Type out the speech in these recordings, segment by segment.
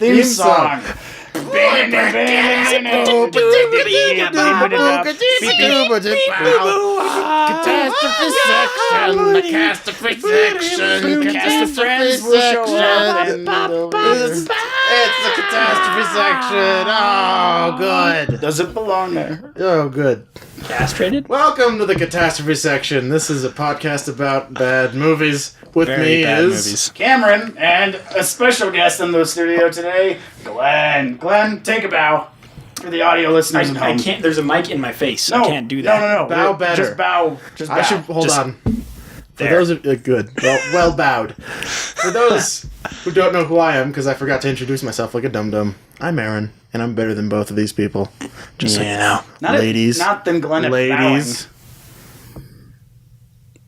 Theme song. Catastrophe Section. The Catastrophe Section. Cast of friends will show up. It's the Catastrophe Section. Oh, good. Does it belong there? Oh, good. Castrated? Welcome to the Catastrophe Section. This is a podcast about bad movies. With me is Cameron, and a special guest in the studio today, Glenn. Glenn, take a bow for the audio listeners at home. I can't. There's a mic in my face. No, I can't do that. No. Bow better. Just bow. Just bow. I should hold Just on. For there. those of good, well bowed. For those who don't know who I am, because I forgot to introduce myself like a dum-dum, I'm Aaron, and I'm better than both of these people. Just so you know, ladies, not than Glenn at ladies.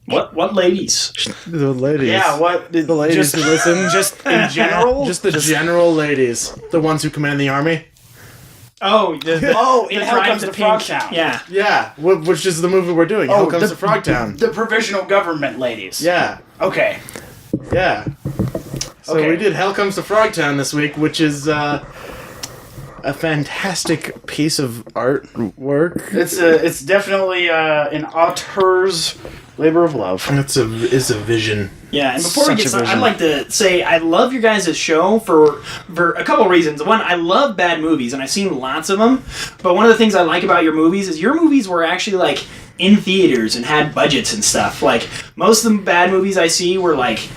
What ladies? The ladies. Yeah, what? The ladies who listen. Just in general? Just the general ladies. The ones who command the army. Oh, in Hell drive Comes to to Pink. Frogtown. Yeah. Yeah, which is the movie we're doing. Hell Comes to Frogtown. The provisional government ladies. Yeah. Okay. Yeah. So Okay. we did Hell Comes to Frogtown this week, which is a fantastic piece of artwork. It's definitely an auteur's labor of love. It's a vision. Yeah, and before we Such get a started, vision. I'd like to say I love your guys' show for a couple reasons. One, I love bad movies, and I've seen lots of them. But one of the things I like about your movies is your movies were actually like in theaters and had budgets and stuff. Like most of the bad movies I see were like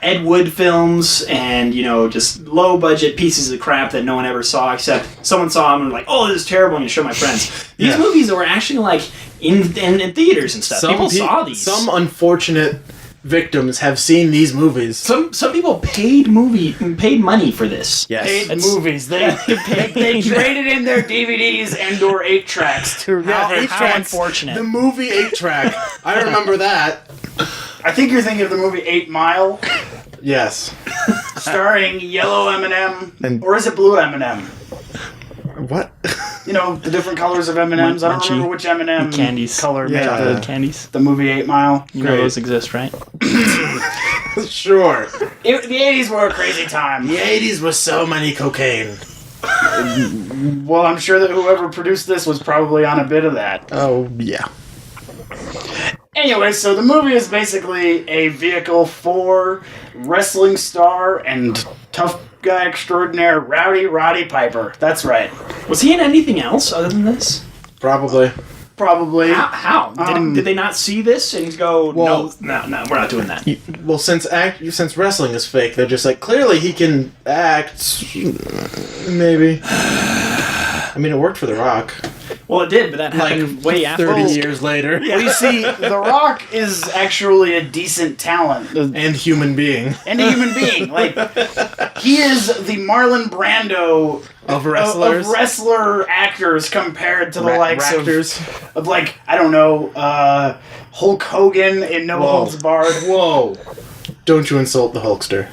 Ed Wood films and, you know, just low budget pieces of crap that no one ever saw except someone saw them and like, oh, this is terrible, and you show my friends. These movies were actually like in theaters and stuff. People saw these. Some unfortunate victims have seen these movies. Some people paid money for this. Yes. Paid movies. They traded in their DVDs and or 8-tracks to How 8-tracks. unfortunate. The movie 8-track. I remember that. I think you're thinking of the movie 8 Mile, Yes. starring yellow M&M, And- or is it blue M&M? What? You know, the different colors of M&Ms. I don't Munchy. remember which M&M Candies. color made Yeah. the, Candies. the movie 8 Mile. You know Great. those exist, right? Sure. The 80s were a crazy time. The 80s was so many cocaine. Well, I'm sure that whoever produced this was probably on a bit of that. Oh, yeah. Anyway, so the movie is basically a vehicle for wrestling star and tough guy extraordinaire Rowdy Roddy Piper. That's right. Was he in anything else other than this? Probably. Probably. How? Did they not see this and go, Well- no, we're not doing that. Well, since wrestling is fake, they're just like, clearly he can act. Maybe. I mean, it worked for The Rock. Well, it did, but that happened way after. 30 this. years later. Well, you see, The Rock is actually a decent talent. And human being. And a human being. Like, he is the Marlon Brando Of wrestlers. of wrestler actors compared to the likes Raptors. of, like, I don't know, Hulk Hogan in No Holds Barred. Whoa. Don't you insult the Hulkster.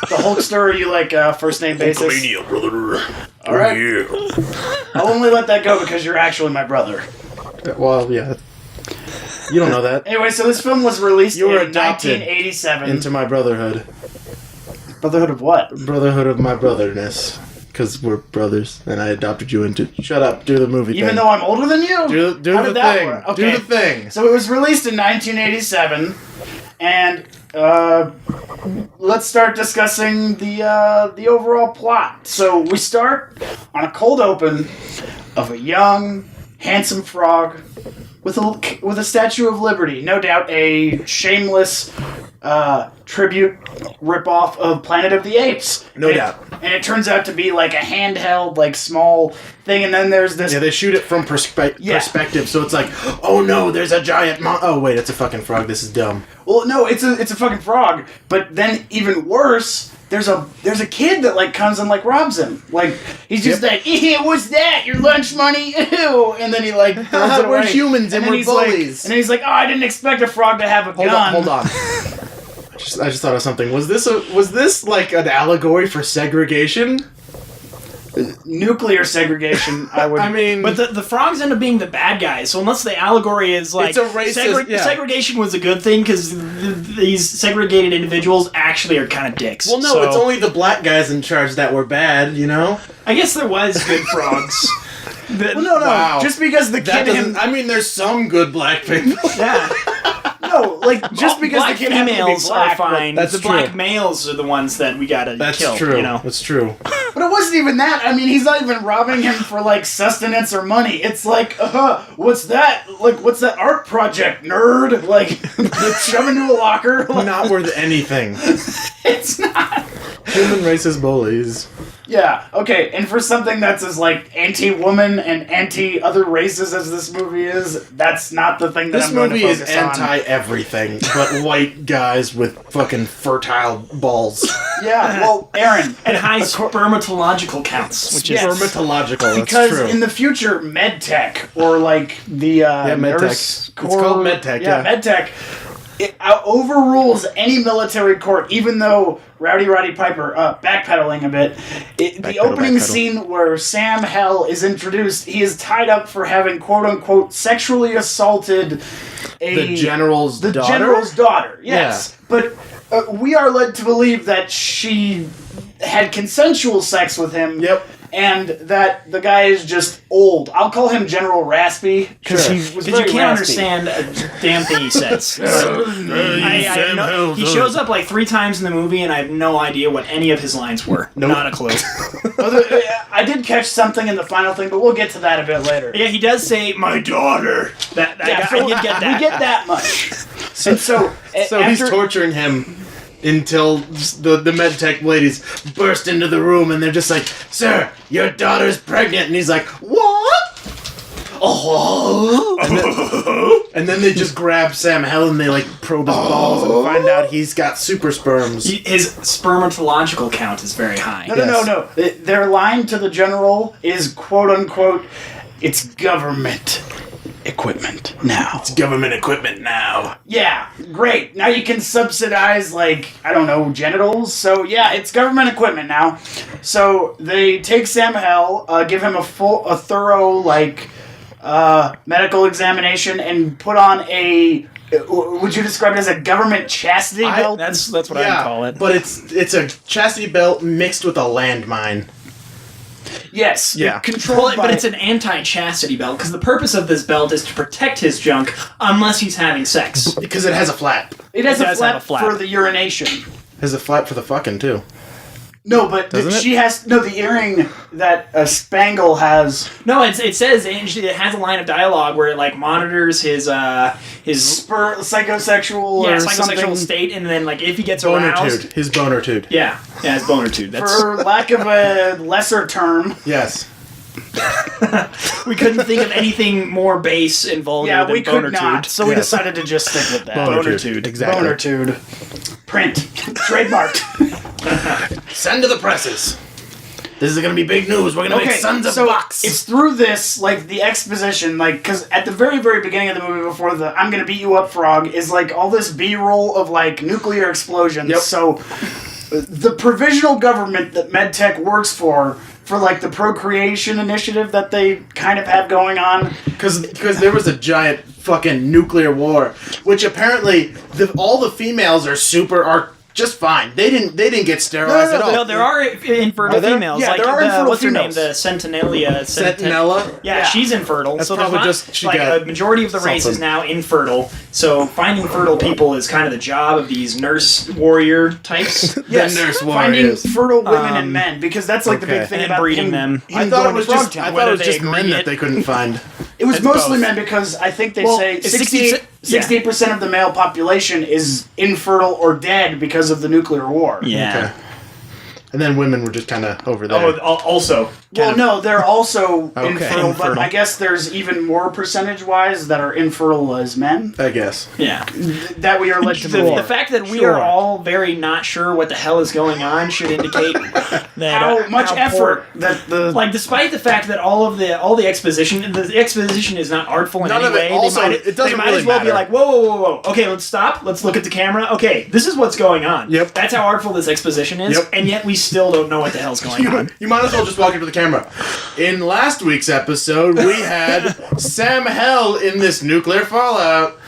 The Hulkster, you like first name basis? brother. All right. I'll only let that go because you're actually my brother. Well, yeah. You don't know that. Anyway, so this film was released You were in adopted 1987. Into my brotherhood. Brotherhood of what? Brotherhood of my brotherness. Because we're brothers, and I adopted you into... Shut up, do the movie thing. Even though I'm older than you? Do How the did that thing. work? Do the thing. So it was released in 1987, and let's start discussing the overall plot. So we start on a cold open of a young, handsome frog with a Statue of Liberty. No doubt a shameless tribute ripoff of Planet of the Apes. No doubt. And it turns out to be like a handheld, like small thing, and then there's this. Yeah, they shoot it from perspective, so it's like, oh no, there's a giant oh wait, it's a fucking frog, this is dumb. Well, no, it's a fucking frog. But then even worse, there's a kid that like comes and like robs him. Like he's just like, what's that? Your lunch money? Ew! And then he like throws it We're away. humans and then we're he's like- bullies. and then he's like, oh, I didn't expect a frog to have a gun. Hold on. I just thought of something. Was this like an allegory for segregation? nuclear segregation, I would. I mean, But the frogs end up being the bad guys, so unless the allegory is like It's a racist- yeah. segregation was a good thing because these segregated individuals actually are kind of dicks. well, no, So, it's only the black guys in charge that were bad, you know? I guess there was good frogs. well, no, Wow. just because the That kid doesn't, I mean, there's some good black people. Yeah, no, like just because black the kid happened to be females black, are fine. That's the true. black males are the ones that we gotta That's kill. true. You know. That's true. But it wasn't even that. I mean, he's not even robbing him for like sustenance or money. It's like, what's that? Like, what's that art project, nerd? Like, shove into a locker. Like, Not worth anything. it's not. Human racist bullies. Yeah. Okay. And for something that's as like anti-woman and anti-other races as this movie is, that's not the thing that This I'm going to movie is focus on. anti-everything, but white guys with fucking fertile balls. Yeah. Well, Aaron. And high spermatological counts, which is Dermatological, that's Because true. in the future, medtech or like the medtech. nurse It's corps, called medtech, yeah. medtech, it overrules any military court. Even though Rowdy Roddy Piper, backpedaling a bit, the opening backpedal. scene where Sam Hell is introduced, he is tied up for having quote unquote sexually assaulted the general's the daughter? general's daughter. Yes, but we are led to believe that she had consensual sex with him. Yep. And that the guy is just old. I'll call him General Raspy because Sure. he was because very you can't raspy. understand a damn thing he says. He shows up like 3 times in the movie, and I have no idea what any of his lines were. Nope. Not a clue. I did catch something in the final thing, but we'll get to that a bit later. Yeah, he does say my daughter. That Yeah, guy, so I did get that. We get that much. And so He's torturing him until the medtech ladies burst into the room and they're just like, "Sir, your daughter's pregnant," and he's like, "What?" Oh. And then they just grab Sam Hell and they like probe his balls and find out he's got super sperms. His spermatological count is very high. No. Their line to the general is quote unquote, "It's government equipment now." It's government equipment now. Yeah, great. Now you can subsidize, like, I don't know, genitals. So, yeah, it's government equipment now. So, they take Sam Hell, give him a thorough, like, medical examination and put on a, would you describe it as a government chastity belt? That's what I would call it. But it's a chastity belt mixed with a landmine. Yes. Yeah. Controlled by... But it's an anti-chastity belt because the purpose of this belt is to protect his junk unless he's having sex. Because it has a flap. It has It a does flap have a flap. for the urination. It has a flap for the fucking, too. No, but Doesn't it? she has... No, the earring that Spangle has... No, it says it has a line of dialogue where it like monitors his psychosexual or psychosexual something. state, and then like if he gets aroused, Bonertude. His bonertude. yeah, his bonertude. That's For lack of a lesser term. Yes. we couldn't think of anything more base and vulgar Yeah, than we could bonertude. not, so we Yes. decided to just stick with that. Bonertude. Exactly. Bonertude. Print. Trademarked. Send to the presses. This is gonna be big news. We're gonna make sons of bucks. It's through this, like, the exposition, like, because at the very, very beginning of the movie, before the "I'm gonna beat you up, frog," is, like, all this B-roll of, like, nuclear explosions. Yep. So, the provisional government that MedTech works for, like, the procreation initiative that they kind of have going on. Because there was a giant fucking nuclear war, which apparently all the females are just fine. They didn't get sterilized at all. No, there are infertile Are there? females. Yeah, like there are infertile what's her name? females. The Centinella. Sentinella. Yeah, Yeah. she's infertile. That's so probably there's just she like got a majority of the race is something. now infertile. So finding fertile people is kind of the job of these nurse warrior types. Yes, nurse finding warriors. fertile women and men, because that's like the okay. big thing And about breeding him, them. him I thought going it was to just Frogtown. whether just they men agree that it- they couldn't find. It was It's mostly both. men because I think they Well, say it's 68% of the male population is infertile or dead because of the nuclear war. Okay. And then women were just kind of over there. Oh, also. Well, no, they're also Okay. infertile, but Infertile. I guess there's even more percentage-wise that are infertile as men. I guess. Yeah. That we are led to The believe. fact that we Sure. are all very not sure what the hell is going on should indicate that How much poor- effort that the... Like, despite the fact that all the exposition is not artful in None any of it- way, also, they might, it doesn't they might really as well be matter. like, whoa. Okay, let's stop. Let's look at the camera. Okay, this is what's going on. Yep. That's how artful this exposition is, Yep. and yet we still don't know what the hell's going on. You might as well just walk up to the camera camera. In last week's episode, we had Sam Hell in this nuclear fallout.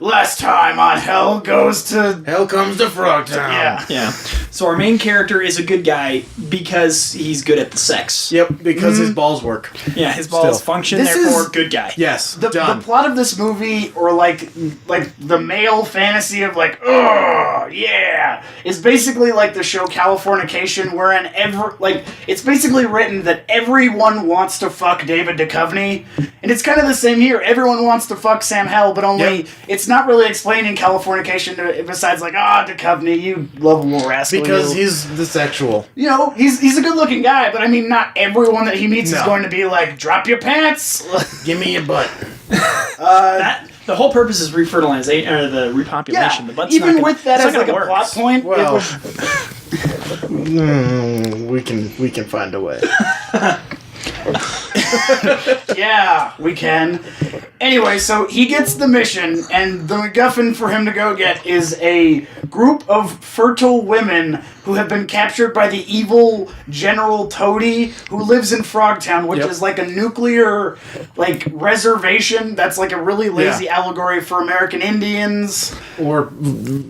Last time on Hell Goes to... Hell comes to Frogtown. Yeah. Yeah. So our main character is a good guy because he's good at the sex. Yep, because his balls work. Yeah, his balls Still. function, This therefore is- good guy. Yes, The done. plot of this movie, or like the male fantasy of like, oh yeah, is basically like the show Californication, wherein it's basically written that everyone wants to fuck David Duchovny, and it's kind of the same here. Everyone wants to fuck Sam Hell, but only it's not really explaining Californication besides like, Duchovny, you lovable rascal. Because he's the sexual. You know, he's a good-looking guy, but I mean, not everyone that he meets is going to be like, drop your pants. Give me your butt. The whole purpose is refertilization, or the repopulation. Yeah, The butt's even not gonna, with that it's as not like a gonna work. plot point, Well, it we can find a way. yeah, we can. Anyway, so he gets the mission, and the MacGuffin for him to go get is a group of fertile women who have been captured by the evil General Toady, who lives in Frogtown, which is like a nuclear, like, reservation that's like a really lazy allegory for American Indians. Or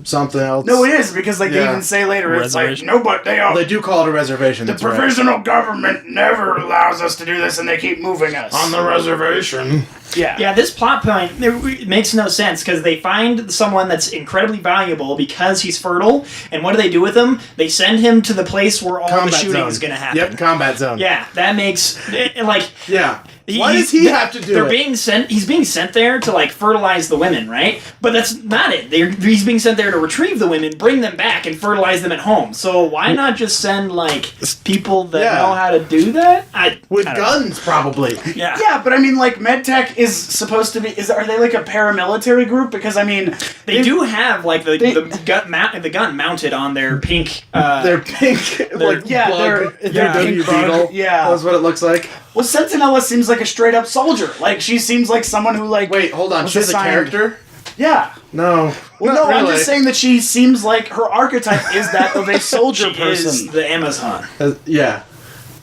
something else. No, it is, because like they even say later, it's like, Reservation. no, but they are. They do call it a reservation. The That's right. provisional government never allows us to do this, and they keep moving us. On the reservation. Yeah. This plot point, it makes no sense, because they find someone that's incredibly valuable because he's fertile, and what do they do with him? They send him to the place where all the shooting is going to happen. Yep, combat zone. Yeah, that makes, like... Yeah. Why does he have to do it? He's being sent there to, like, fertilize the women, right? But that's not it. He's being sent there to retrieve the women, bring them back, and fertilize them at home. So why not just send, like, people that know how to do that? With guns, probably. Yeah. Yeah, but I mean, like, MedTech is supposed to be... Are they, like, a paramilitary group? Because, I mean... They do have, like, the gun mounted on their pink... They're pink. Like, they're pink bug. beetle. Yeah. That's what it looks like. Well, Sentinella seems like a straight-up soldier. Like, she seems like someone who, like... Wait, hold on. was She's a assigned- character? Yeah. No. Well, Not no, I'm really. just saying that she seems like her archetype is that of a soldier She person. is the Amazon. Yeah.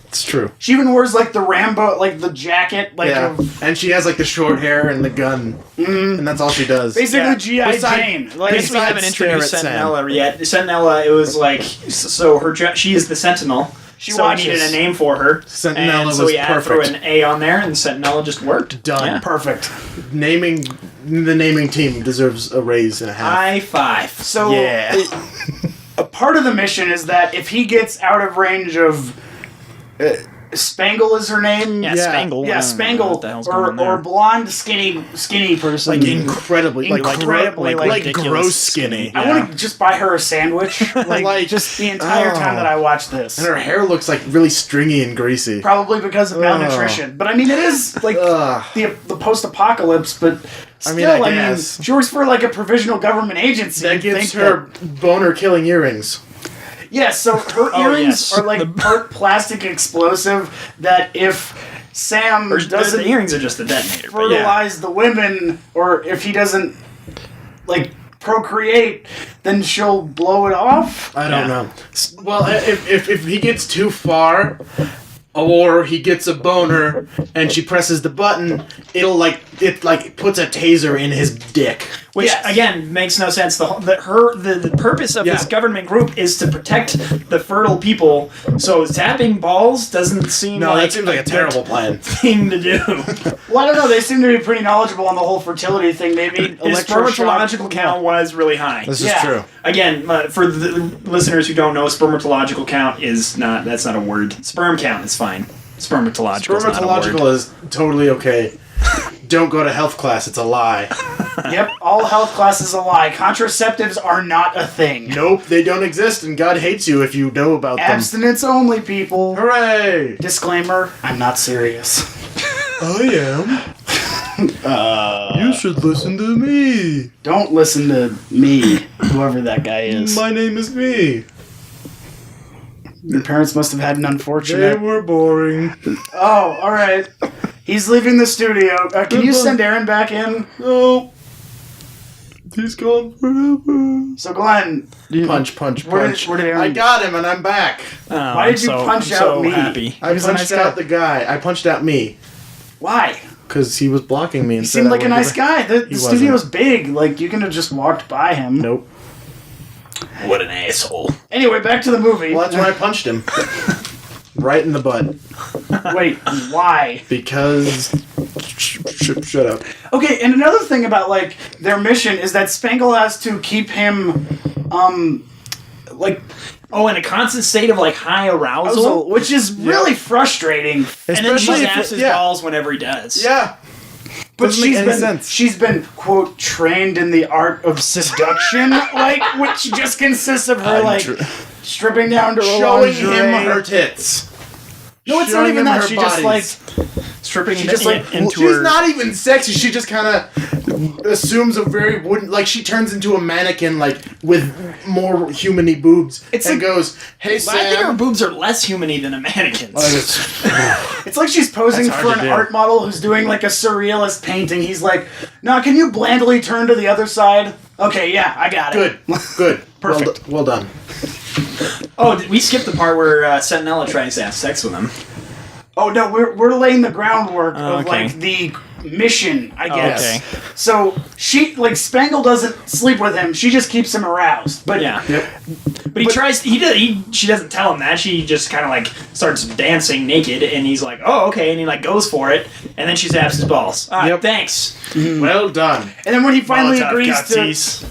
It's true. She even wears, like, the Rambo, like, the jacket, like, And she has, like, the short hair and the gun. And that's all she does. basically G.I. Besides- Jane. I Like, guess we haven't stare introduced at Sam. Sentinella yet. Sentinella, it was like, so she is the Sentinel. She so we watches. needed a name for her. Sentinella and so was we threw perfect. an A on there, and Sentinella just worked. Done. Yeah. perfect. The naming team deserves a raise and a half. High five. So, Yeah. a part of the mission is that if he gets out of range of... Spangle is her name? Yeah, Yeah. Spangle. Yeah, Spangle, What the hell's going on there? or blonde, skinny person. Like incredibly, Incredibly, like gross skinny. I want to just buy her a sandwich, like just the entire time that I watch this. And her hair looks like really stringy and greasy. Probably because of malnutrition. But I mean, it is like the post-apocalypse. But still, I guess. she works for like a provisional government agency. That You'd gives think her boner-killing earrings. Yeah, so her earrings yes. are like part plastic explosive that if Sam doesn't The earrings are just the detonator. but yeah. fertilize the women, or if he doesn't like procreate, then she'll blow it off. I don't know. Well, if he gets too far, or he gets a boner and she presses the button, it puts a taser in his dick. Which Yes. again makes no sense. The purpose of this government group is to protect the fertile people. So zapping balls doesn't seem No, like that seems like a terrible plan. thing to do. Well, I don't know. They seem to be pretty knowledgeable on the whole fertility thing. Maybe His spermatological count was really high. This Yeah. is true. Again, for the listeners who don't know, spermatological count is not. That's not a word. Sperm count is fine. Spermatological is not a word. Spermatological is totally okay. Don't go to health class. It's a lie. Yep, all health classes a lie. Contraceptives are not a thing. Nope, they don't exist, and God hates you if you know about them. Abstinence only, people. Hooray! Disclaimer, I'm not serious. I am. You should listen to me. Don't listen to me, whoever that guy is. My name is me. Your parents must have had an They unfortunate... were boring. Oh, alright. He's leaving the studio. Can you send Aaron back in? Oh. He's gone forever. So Glenn, Punch. where did Aaron? I got him, and I'm back. Why did you punch out me? Happy. I punched out the guy. I punched out me. Why? Because he was blocking me. He seemed like a nice guy. The studio's big. Like, you can have just walked by him. Nope. What an asshole. Anyway, back to the movie. Well, that's why I punched him. Right in the butt. Wait, why? Because... Shut up. Okay, and another thing about, like, their mission is that Spangle has to keep him, like... Oh, in a constant state of, like, high arousal? Which is really frustrating. And then she Especially snaps his balls whenever he does. Yeah. But Doesn't make any sense. she's been, quote, trained in the art of seduction, like, which just consists of her, like, stripping down to her Showing lingerie. him her tits. No, it's not Showing even him that. her She just, like... bodies. Stripping She just, like, into She's her... not even sexy. She just kind of assumes a very wooden... Like, she turns into a mannequin, like, with more human-y boobs. It's and like- goes, hey, Sam... I think her boobs are less human-y than a mannequin's. It's like she's posing That's for hard an to do. art model who's doing, like, a surrealist painting. He's like, "Nah, can you blandly turn to the other side?" Okay, yeah, I got it. Good. Perfect. Well done. Oh, we skipped the part where Sentinella tries to have sex with him. Oh, no, we're laying the groundwork of, okay. like, the mission, I guess. Okay. So, Spangle doesn't sleep with him. She just keeps him aroused. But Yeah. Yep. But she doesn't tell him that. She just kind of, like, starts dancing naked, and he's like, oh, okay, and he, like, goes for it, and then she zaps his balls. All right, Yep. thanks. Well done. And then when he finally Molotov agrees Gutsies. to...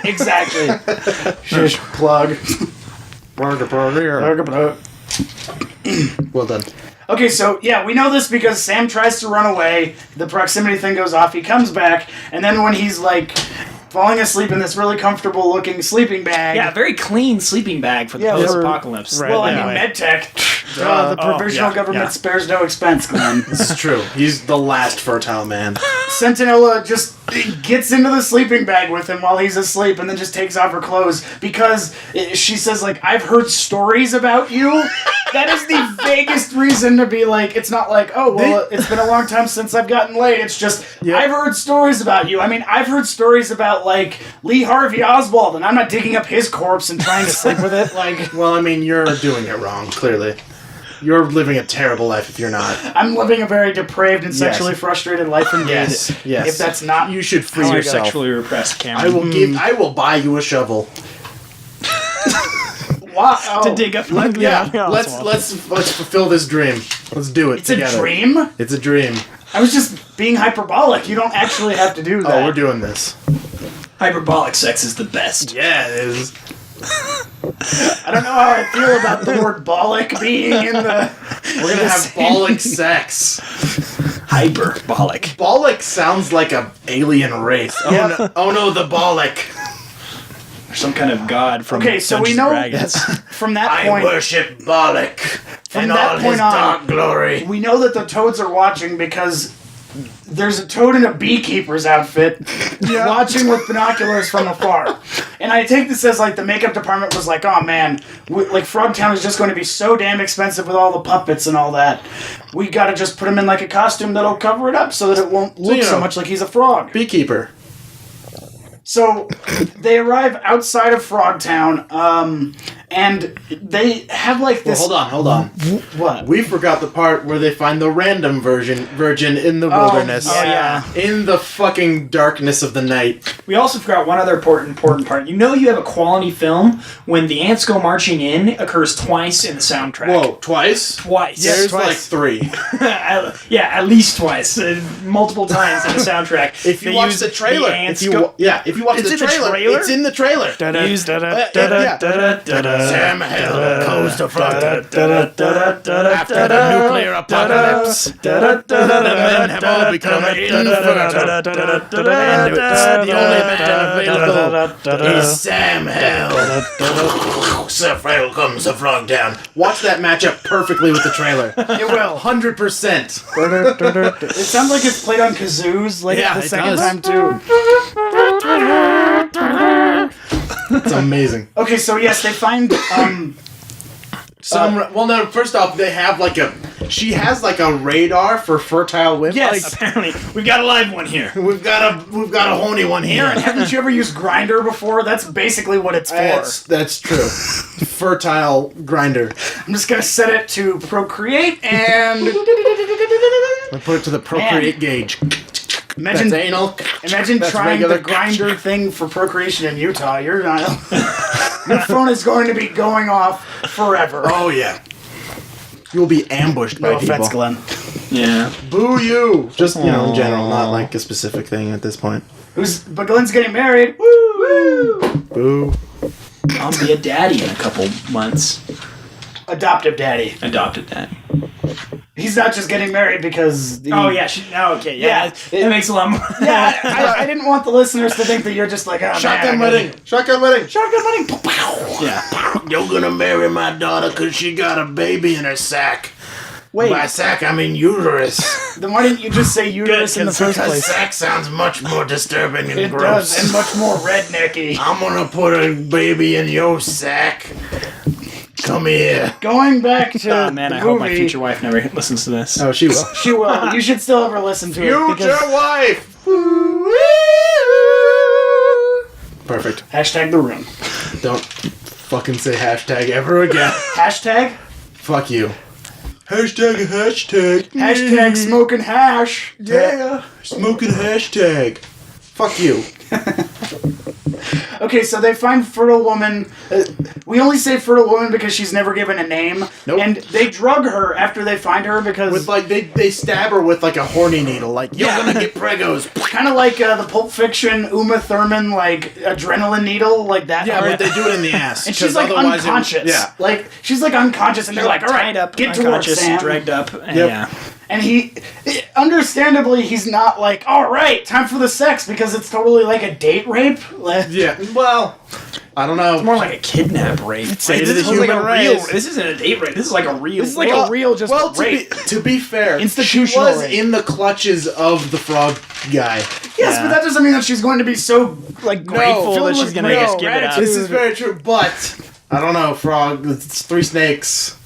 Exactly. Shush, plug. Well done. Okay, so, yeah, we know this because Sam tries to run away, the proximity thing goes off, he comes back, and then when he's, like, falling asleep in this really comfortable-looking sleeping bag... Yeah, very clean sleeping bag for the post-apocalypse. Well, I mean, MedTech. The provisional government spares no expense, Glenn. This is true. He's the last fertile man. Sentinella just gets into the sleeping bag with him while he's asleep and then just takes off her clothes because she says, like, I've heard stories about you. That is the vaguest reason to be like, it's not like, oh, well, it's been a long time since I've gotten laid. It's just, I've heard stories about you. I mean, I've heard stories about, like, Lee Harvey Oswald, and I'm not digging up his corpse and trying to sleep with it. Like, Well, I mean, you're doing it wrong, clearly. You're living a terrible life if you're not. I'm living a very depraved and sexually frustrated life indeed. Yes. If that's not... You should free How yourself. sexually repressed Cameron. I will buy you a shovel. Wow. to dig up ugly Let's fulfill this dream. Let's do it It's together. a dream? It's a dream. I was just being hyperbolic. You don't actually have to do that. Oh, we're doing this. Hyperbolic sex is the best. Yeah, it is. I don't know how I feel about the word bollock being in the... We're gonna have bollock sex. Hyperbolic. Bollock sounds like a alien race. Oh no, the bollock. Or some kind of god from Okay, so we Dungeons know and Dragons. from that I point... worship Bollock From and that all point his on- dark glory. We know that the Toads are watching because there's a toad in a beekeeper's outfit watching with binoculars from afar. And I take this as, like, the makeup department was like, oh, man, like, Frogtown is just going to be so damn expensive with all the puppets and all that. We got to just put him in, like, a costume that'll cover it up so that it won't look so much like he's a frog. Beekeeper. So they arrive outside of Frogtown, and they have, like, this... Well, hold on. What? We forgot the part where they find the random virgin in the wilderness. Oh, yeah. In the fucking darkness of the night. We also forgot one other important part. You know you have a quality film when the ants go marching in occurs twice in the soundtrack. Whoa, twice? Twice. There's like 3. Yeah, at least twice. Multiple times in the soundtrack. If you They watch use the trailer, ants if you watch It's the in the trailer, trailer? it's in the trailer. Sam Hell goes to Frogtown. After the nuclear apocalypse, the men have all become infertile. And the only man available is Sam Hell. Sir Frail comes to Frogtown. Watch that match up perfectly with the trailer. It will. 100%. It sounds like it's played on kazoos, like, Yeah, the it second does. time, too. It's amazing. Okay, so yes, they find, Well, no, first off, they have like a She has like a radar for fertile women. Yes, apparently we've got a live one here. We've got a horny one here. Aaron, haven't you ever used Grindr before? That's basically what it's for. That's true. Fertile grinder. I'm just gonna set it to procreate and I put it to the procreate gauge. imagine That's anal. Imagine That's trying regular. the Grindr thing for procreation in Utah. You're not. Your phone is going to be going off forever. Oh yeah. You'll be ambushed by No people. offense, Glenn. Yeah. Boo you! Just, in general, not like a specific thing at this point. But Glenn's getting married. Woo! Boo. I'll be a daddy in a couple months. Adoptive daddy. Adopted daddy. He's not just getting married because. Oh yeah. Okay. Yeah. It makes a lot more. Yeah, I didn't want the listeners to think that you're just like, oh, Shotgun man, wedding. Shotgun wedding. Shotgun wedding. Yeah. You're gonna marry my daughter because she got a baby in her sack. Wait, By sack, I mean uterus. then why didn't you just say uterus in the first Because place? sack sounds much more disturbing and It gross. does, and much more rednecky. I'm gonna put a baby in your sack. Come here. Going back to Oh man, the I hope my movie, future wife never listens to this. Oh, she will. She will. You should still ever listen to it. Future Because wife. Perfect. hashtag the room. Don't fucking say hashtag ever again. Hashtag? Fuck you. Hashtag. Hashtag smoking hash. Yeah. Smoking hashtag. Fuck you. Okay, so they find fertile woman. We only say fertile woman because she's never given a name. Nope. And they drug her after they find her because... With like, they stab her with like a horny needle. Like, you're gonna get pregos. kind of like the Pulp Fiction Uma Thurman, like, adrenaline needle, like that. Yeah, but they do it in the ass. And she's like 'cause otherwise unconscious. yeah. Like, she's like unconscious, and they're like, all right, tied up, get to work, unconscious, Sam. dragged up. And Yep. Yeah. And he, understandably, he's not like, all right, time for the sex, because it's totally like a date rape. Like, Yeah. Well, I don't know. More like a kidnap rape. Say this this is like human a real. race. This isn't a date rape. This is like a real. This is like a real just rape. To be fair, Institutional she was rape. in the clutches of the frog guy. Yes, Yeah. but that doesn't mean that she's going to be so like Grateful filled that she's with gonna real just give it up. gratitude. This is very true, but I don't know, frog. It's three snakes.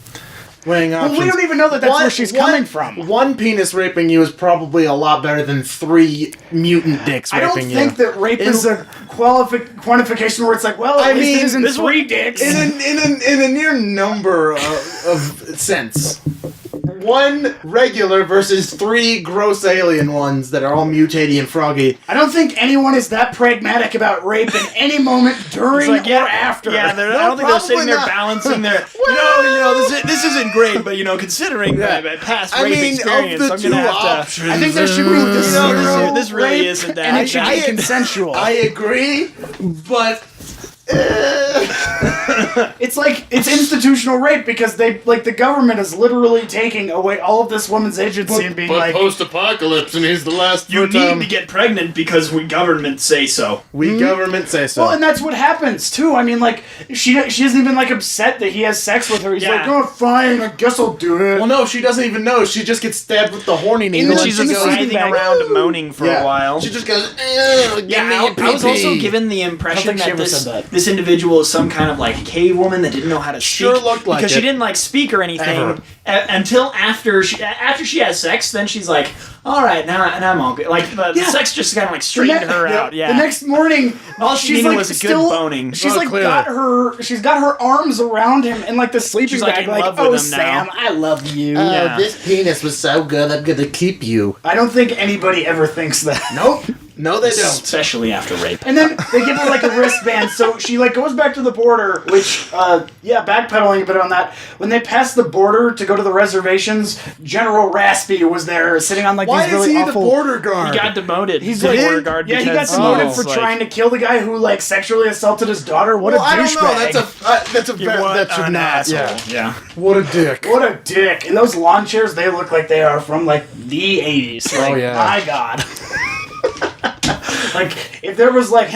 Weighing options. Well, we don't even know that that's where she's coming from. One penis raping you is probably a lot better than three mutant dicks I raping don't you. think that rape is a quantification where it's like, well, at least it isn't this three one- dicks. in a near number of sense. One regular versus three gross alien ones that are all mutaty and froggy. I don't think anyone is that pragmatic about rape in any moment during It's like, or after. Yeah, I don't think they're sitting probably there not. balancing their. This isn't great, but considering my past rape experience, of the I'm two gonna have to. options, I think there should be the zero this really rape, isn't that. and it should be I- consensual. I agree, but It's like it's institutional rape because they like the government is literally taking away all of this woman's agency and being like, post-apocalypse, and he's the last. You need to get pregnant because we government say so. We government say so. well, and that's what happens too. I mean, like she isn't even like upset that he has sex with her. He's Yeah. like, oh, fine, I guess I'll do it. Well, no, she doesn't even know. She just gets stabbed with the horny needle. the- and She's in just the writhing sleeping bag. around moaning for a while. She just goes, give me I your was also pee-pee." given the impression think she that ever this, said that. this individual is some kind of like cave woman that didn't know how to speak. Sure looked like because it. she didn't like speak or anything Ever. Until after she has sex. Then she's like, all right, now I'm all good. Like the sex just kind of like straightened her out. Yeah. The next morning, All she she's needed like was a good still boning. She's Well, like clearly. she's got her arms around him in like the sleeping She's, like, bag, in like, love oh with him now." Sam, I love you. Yeah. This penis was so good, I'm gonna keep you. I don't think anybody ever thinks that. Nope. No, they don't. Especially after rape. And then they give her like a wristband, so she like goes back to the border, which backpedaling a bit on that. When they pass the border to go to the reservations, General Raspy was there sitting on like Why these is really he awful. the border guard? He got demoted. He's to like border guard. yeah, he got because demoted he's for like- trying to kill the guy who like sexually assaulted his daughter. What well, a I don't douchebag! know. That's a What that should an not. asshole. Yeah. Yeah. What a dick. What a dick! And those lawn chairs, they look like they are from like the 80s. Like, yeah. my God. Like if there was like,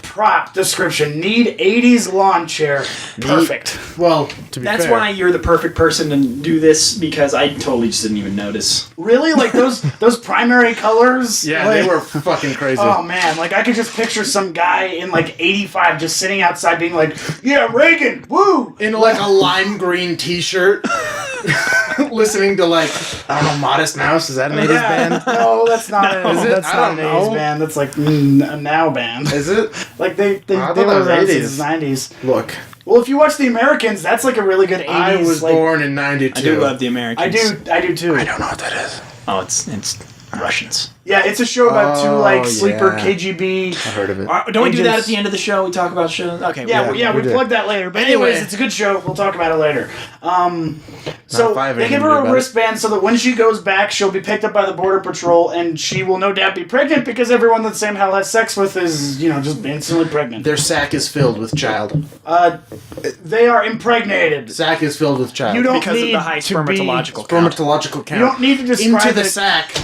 prop description, need 80s lawn chair, perfect. Well, to be That's fair. why you're the perfect person to do this, because I totally just didn't even notice. Really, like those primary colors. Yeah, like, they were fucking crazy. Oh man, like I could just picture some guy in like 85 just sitting outside being like, yeah, Reagan, woo! In like a lime green t-shirt listening to like, I don't know, Modest Mouse. Is that an 80s band? No, that's not an Is it? That's I not an don't 80s know. band. That's like a now band. Is it? Like they I thought were that was around 80s. since the 90s. Look, Well, if you watch The Americans, that's like a really good 80s. I was like, born in 92. I do love the Americans. I do too. I don't know what that is. Oh, it's Russians. Yeah, it's a show about two like Oh, sleeper yeah. KGB. I heard of it. Don't we do that at Agents. the end of the show? We talk about shows? Okay. Yeah, we we did. plug that later. But Anyway. anyways, it's a good show. We'll talk about it later. So if I have they anything give to do her a about it. wristband so that when she goes back, she'll be picked up by the Border Patrol, and she will no doubt be pregnant because everyone that Sam Howell has sex with is, just instantly pregnant. Their sack is filled with child. They are impregnated. Sack is filled with child. You don't Because of need the high to be spermatological count. Spermatological count. You don't need to describe into the it. sack,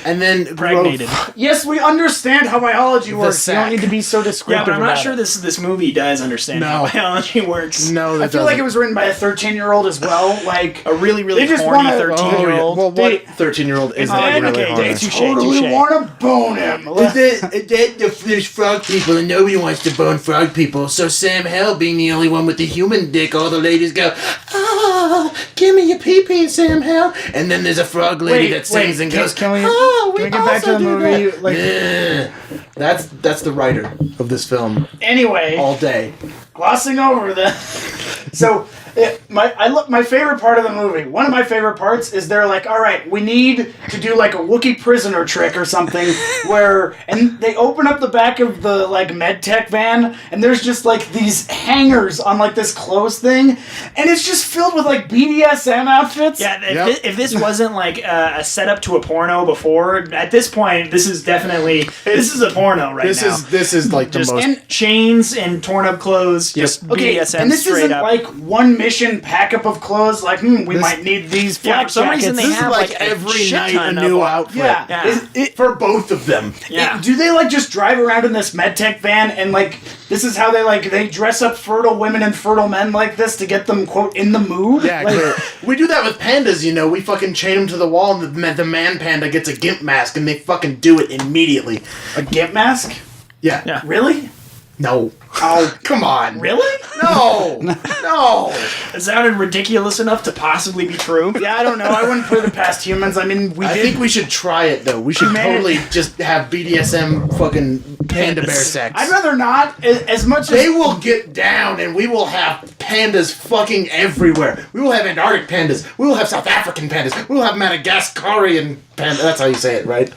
and then Impregnated. Yes, we understand how biology works. You don't sack. need to be so Yeah, descriptive. but I'm not about sure it. this movie does understand how No. biology works. No, I that feel like it doesn't. was written by a 13-year-old as well. Like A really, really They just horny wanna- 13-year-old. Well, They- what 13-year-old isn't And- really okay, horny? they touche, totally touche. want to bone him. There's frog people, and nobody wants to bone frog people. So Sam Hell, being the only one with the human dick, all the ladies go, "Oh, give me your pee-pee, Sam Hell." And then there's a frog lady that sings and goes, can we, "Oh, we can we get back to the also do movie? that." Like, Yeah. That's the writer of this film anyway, all day. glossing over the. So, my favorite part of the movie, one of my favorite parts is they're like, all right, we need to do like a Wookiee prisoner trick or something and they open up the back of the like med tech van and there's just like these hangers on like this clothes thing and it's just filled with like BDSM outfits. Yeah, Yep. if this wasn't like a setup to a porno before, at this point, this is definitely this is a porno right This now. is like the just most. and- chains and torn up clothes, just Okay, BDSM and this straight isn't up. like one mission pack up of clothes. Like, we might need these Yeah, flak for some reason jackets. they have like like a every shit night a ton of new them. outfit. Yeah, Yeah. For both of them. Yeah. Do they like just drive around in this medtech van and like this is how they dress up fertile women and fertile men like this to get them quote in the mood? Yeah, Like, clear. We do that with pandas, We fucking chain them to the wall, and the man panda gets a gimp mask, and they fucking do it immediately. a gimp mask? Yeah. Yeah. Really? No. Oh, come on. Really? No. No. It sounded ridiculous enough to possibly be true. Yeah, I don't know. I wouldn't put it past humans. I mean, we I did. think we should try it, though. We should Man. totally just have BDSM fucking panda bear sex. I'd rather not. As much They as will get down, and we will have pandas fucking everywhere. We will have Antarctic pandas. We will have South African pandas. We will have Madagascarian pandas. That's how you say it, right?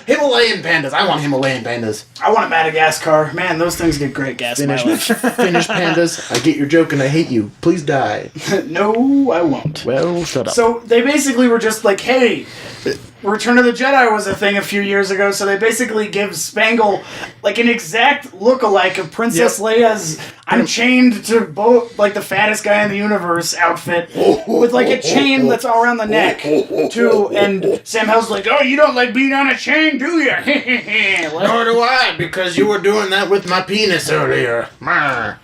Himalayan pandas. I want Himalayan pandas. I want a Madagascar. Man, those things get great gas Finnish, mileage. Finnish pandas. I get your joke, and I hate you. Please die. No, I won't. Well, shut up. So they basically were just like, hey, Return of the Jedi was a thing a few years ago, so they basically give Spangle like an exact look-alike of Princess Leia's I'm chained to both like the fattest guy in the universe outfit with like a chain that's all around the neck too, and Sam Hell's like, oh, you don't like being on a chain, do you? Like, Nor do I, because you were doing that with my penis earlier. Marr.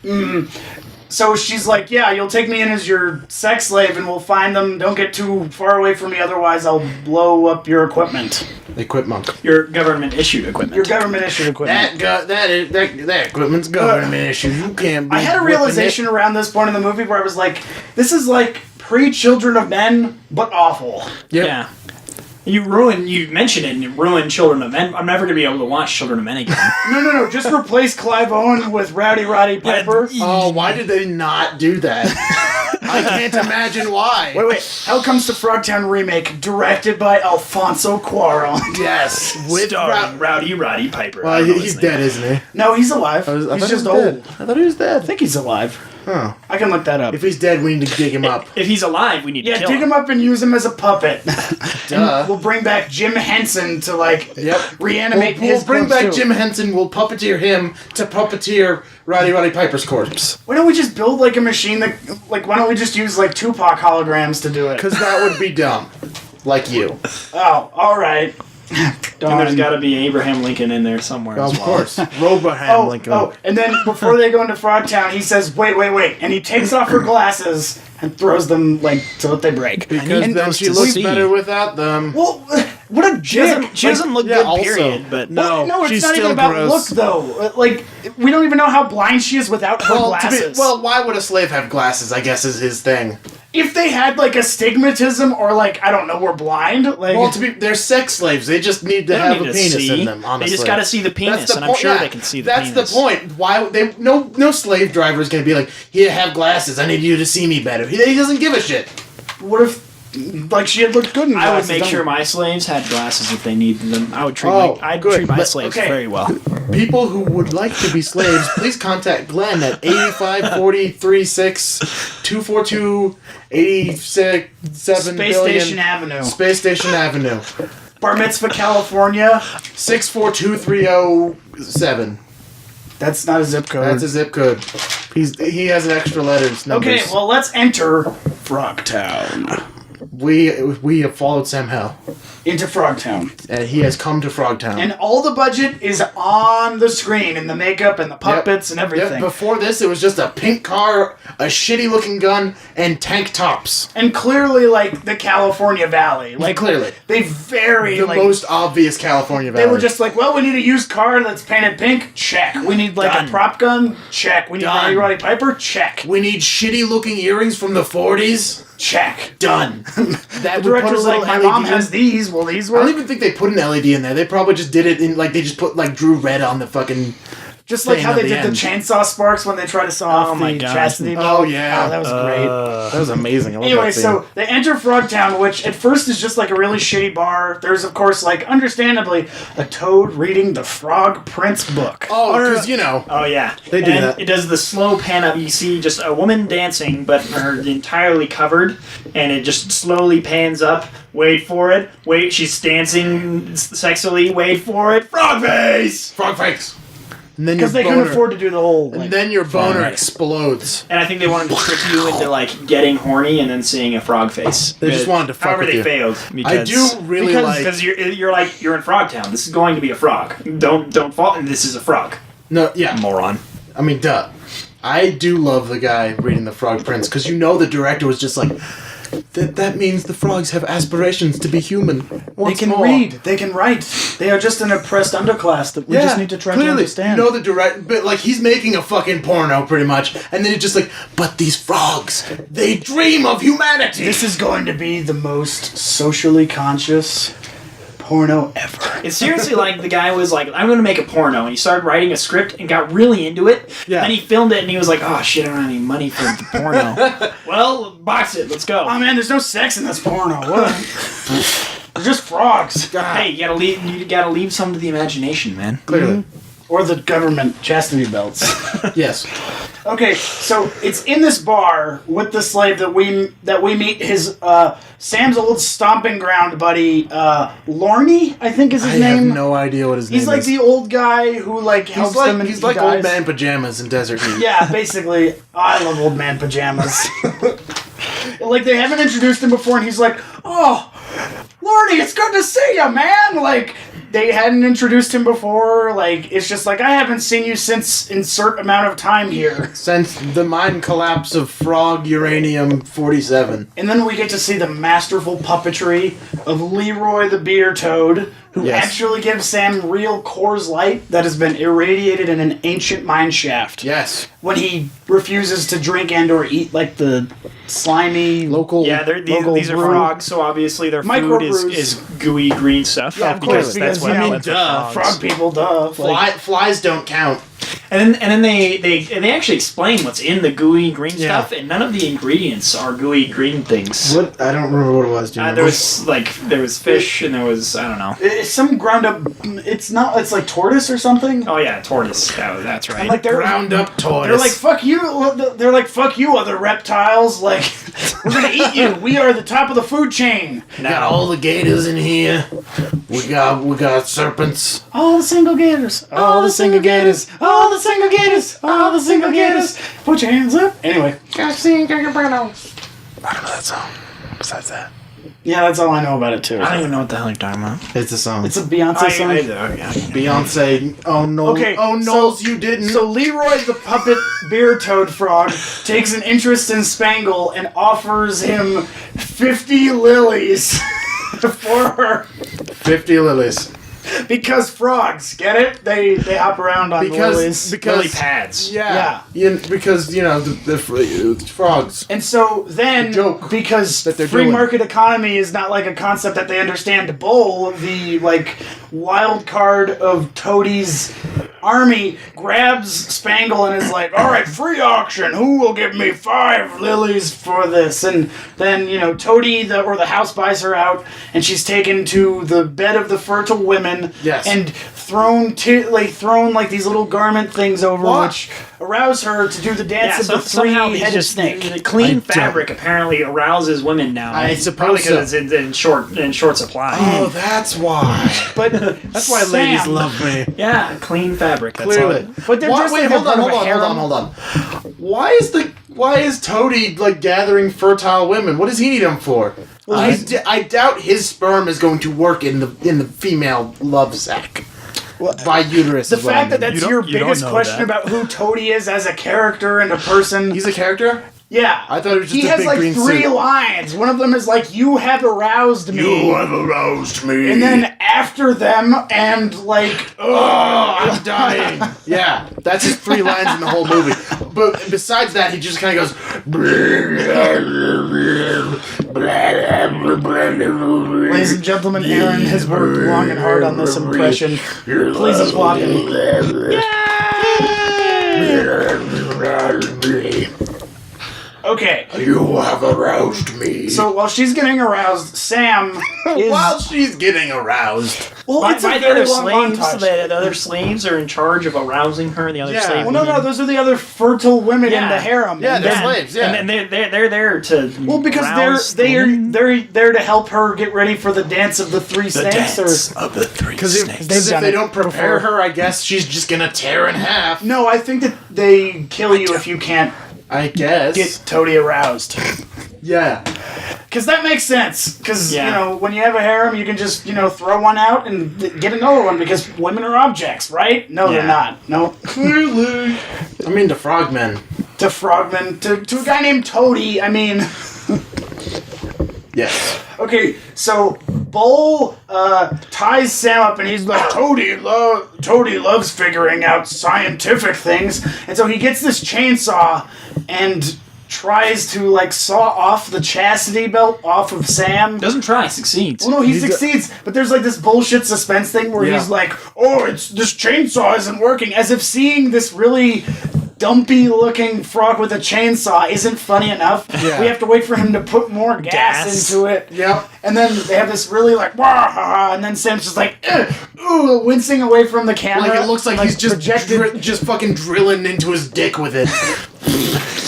so she's like, yeah, you'll take me in as your sex slave and we'll find them. Don't get too far away from me, otherwise I'll blow up your equipment. Equipment. Your government issued equipment. Your government-issued equipment. That equipment's government issue. You can't be I had a whipping realization it. around this point in the movie where I was like, this is like pre-Children of Men, but awful. Yep. Yeah. You mentioned it and you ruined Children of Men. I'm never going to be able to watch Children of Men again. No, just replace Clive Owen with Rowdy Roddy Piper. Oh, why did they not do that? I can't imagine why. Wait, Hell Comes to Frogtown remake, directed by Alfonso Cuarón. Yes, with Starring Rowdy Roddy Piper. I Well, don't know he's his dead, name. isn't he? No, he's alive. I He's thought he just was old. dead. I thought he was dead. I think he's alive. Huh. I can look that up. If he's dead, we need to dig him up. If he's alive, we need to Yeah, kill dig him up and use him as a puppet. Duh. We'll bring back Jim Henson to like Yep. reanimate We'll his bring corpse, back too. Jim Henson. We'll puppeteer him to puppeteer Roddy Piper's corpse. Why don't we just build like a machine that like? Why don't we just use like Tupac holograms to do it? Because that would be dumb. Like you. Oh, all right. And there's got to be Abraham Lincoln in there somewhere as Of well. course. Roboham Lincoln. And then before they go into Frogtown, he says, "Wait," and he takes off her glasses and throws them like so that they break. Because need then those she to looks see. better without them. Well, what a She doesn't, dick! she doesn't look yeah, good, also. period. But No. No, it's she's not even still about gross. look though. Like we don't even know how blind she is without her glasses. Why would a slave have glasses? I guess is his thing. if they had like astigmatism or like I don't know, we're blind. Like, Well, they're sex slaves. They just need to They don't have need a to penis see. in them. Honestly, They just got to see the penis, and I'm sure they can see the penis. That's the point. Why no slave driver is going to be like, here, have glasses. I need you to see me better. He doesn't give a shit. what if like she had looked good in I would glasses? make sure my slaves had glasses if they needed them. I would treat treat my slaves okay. very well. People who would like to be slaves, please contact Glenn at 854036-242-87 Space Station Avenue. Space Station Avenue. Bar Mitzvah, California. 642307. That's not a zip code. That's a zip code. He has an extra letters. Numbers. Okay, well let's enter Frogtown. We have followed Sam Hell, Into Frogtown. and he has come to Frogtown. And all the budget is on the screen, and the makeup and the puppets and everything. Yep. Before this, it was just a pink car, a shitty-looking gun, and tank tops. And clearly, like, the California Valley. Like, Clearly. they very, The like... most obvious California Valley. They were just like, well, we need a used car that's painted pink? Check. We need, like, Done. a prop gun? Check. We need Done. Rowdy Roddy Piper? Check. We need shitty-looking earrings from the 40s. Check. Done. That The would put a director's little like, my LED mom in. has these. Will these I don't work? even think they put an LED in there. They probably just did it in, like, they just put, like, drew red on the fucking... Just like how at they the did the end. chainsaw sparks when they try to saw off my the God. chastity Oh, belt. yeah. Oh, that was great. That was amazing. I love Anyway, that scene. so they enter Frogtown, which at first is just like a really shitty bar. There's, of course, like, understandably, a toad reading the Frog Prince book. Oh, because, you know... Oh yeah, They do and that. It does the slow pan up. You see just a woman dancing, but her entirely covered, and it just slowly pans up. Wait for it. Wait, she's dancing sexily. Wait for it. Frog face. Frog face. And then Because your they couldn't boner- afford to do the whole... And Like, then your boner Right. explodes. And I think they wanted to trick you into like getting horny and then seeing a frog face. They just wanted to fuck However, with they you. failed. I Because, do really like... because you're like you're in Frogtown. This is going to be a frog. Don't fall. This is a frog. No, yeah. Moron. I mean, duh. I do love the guy reading The Frog Prince, because you know the director was just like, that means the frogs have aspirations to be human. they Once can more." read. They can write. They are just an oppressed underclass that we just need to try clearly, to understand. You know the direct, but like he's making a fucking porno pretty much, and then it's just like, but these frogs, they dream of humanity. This is going to be the most socially conscious porno ever. It's seriously like the guy was like, I'm going to make a porno, and he started writing a script and got really into it. Yeah. Then he filmed it, and he was like, oh shit, I don't have any money for the porno. Well, box it, let's go. Oh man, there's no sex in this porno. What? They're just frogs. Hey, you gotta leave some to the imagination, man. Clearly, Or the government chastity belts. yes. Okay, so it's in this bar with the slave that we meet his Sam's old stomping ground buddy, Lorne, I think is his I name. have no idea what his name He's like is. the old guy who like helps them and He's he like dies. old man pajamas in Desert Heat. Yeah, basically. I love old man pajamas. Like, they haven't introduced him before, and he's like, oh, Lorne, it's good to see you, man. Like, they hadn't introduced him before. Like, it's just like, I haven't seen you since insert amount of time here. Since the mind collapse of Frog Uranium 47. And then we get to see the masterful puppetry of Leroy the Beer Toad, who Yes. actually gives Sam real Coors Light that has been irradiated in an ancient mine shaft. Yes. When he refuses to drink and or eat, like, the slimy... Local. Yeah, these are brew. frogs, so obviously their food is gooey green stuff. Yeah, of course, that's because, what you know, that's what duh, frogs. Frog people, duh. Like, Flies don't count. And then they actually explain what's in the gooey green Yeah. stuff, and none of the ingredients are gooey green things. What? I don't remember what it was. Do you There was fish, and there was, I don't know. it's some ground up... It's like tortoise or something. Oh yeah, tortoise. That's right. And, like, they're... ground up tortoise. They're like, fuck you. They're like, fuck you, other reptiles. Like, we're gonna eat you. We are the top of the food chain. We got all the gators in here. We got serpents. All the single gators. All the single gators. All the single gators. All the single gators. Put your hands up. Anyway. I don't know that song. Besides that, Yeah, that's all I know about it, too. I don't even know what the hell you're talking about. it's a song. It's a Beyonce song. Beyonce. Oh no. Okay, Oh no, you didn't. So Leroy the puppet beer toad frog takes an interest in Spangle and offers him 50 lilies for her. 50 lilies. Because frogs, get it? They hop around on lilies. Lily pads. Yeah. Because, the frogs. And so then, joke because that they're free doing. market economy is not like a concept that they understand, Bull, the wild card of Toadie's army, grabs Spangle and is like, all right, free auction. Who will give me 5 lilies for this? And then, Toadie, the house buys her out, and she's taken to the bed of the fertile women. Yes. And thrown these little garment things over, which arouse her to do the dance of the somehow three-headed snake. The clean fabric apparently arouses women now. I probably suppose because it's in short supply. Oh, that's why. But That's why ladies love me. Yeah, clean fabric. That's Clearly. all. But they're just Wait, hold on. Why is Toadie gathering fertile women? What does he need them for? I doubt his sperm is going to work in the female love sac. By uterus. The is what fact I that mean. that's your biggest question about who Toadie is as a character and a person. He's a character? Yeah. I thought it was just he a has big green 3 suit. lines. One of them is you have aroused me. have aroused me. And then after them and I'm dying. Yeah, that's his 3 lines in the whole movie. But besides that, he just kind of goes. Ladies and gentlemen, Aaron has worked long and hard on this impression. Please applaud him. Okay. You have aroused me. So while she's getting aroused, Sam is... While she's getting aroused. Well, By it's a the very other long slaves, montage. the other slaves are in charge of arousing her, and the other Yeah. slaves. Well, no, those are the other fertile women in Yeah. the harem. Yeah, And they're then- slaves, yeah. And then they're there to Well, rouse because they're women. there to help her get ready for the dance of the 3 snakes. of the 3 Because if Because they've if done they it don't prepare before. her, I guess she's just gonna tear in half. No, I think that they kill you if you can't I guess. get Toadie aroused. Yeah. Because that makes sense. Because, Yeah. when you have a harem, you can just, throw one out and get another one because women are objects, right? No, they're Yeah. not. No. Clearly. I mean, the frogmen. To frogmen, to a guy named Toadie, I mean... Yes. Okay, so Bull ties Sam up and he's like, Toadie loves figuring out scientific things. And so he gets this chainsaw and tries to, saw off the chastity belt off of Sam. Doesn't try, succeeds. Well, no, he succeeds, but there's this bullshit suspense thing where he's like, oh, this chainsaw isn't working, as if seeing this really dumpy looking frog with a chainsaw isn't funny enough. Yeah. We have to wait for him to put more gas into it. Yep. And then they have this really wah, and then Sam's just ooh, wincing away from the camera. It looks like he's just just fucking drilling into his dick with it.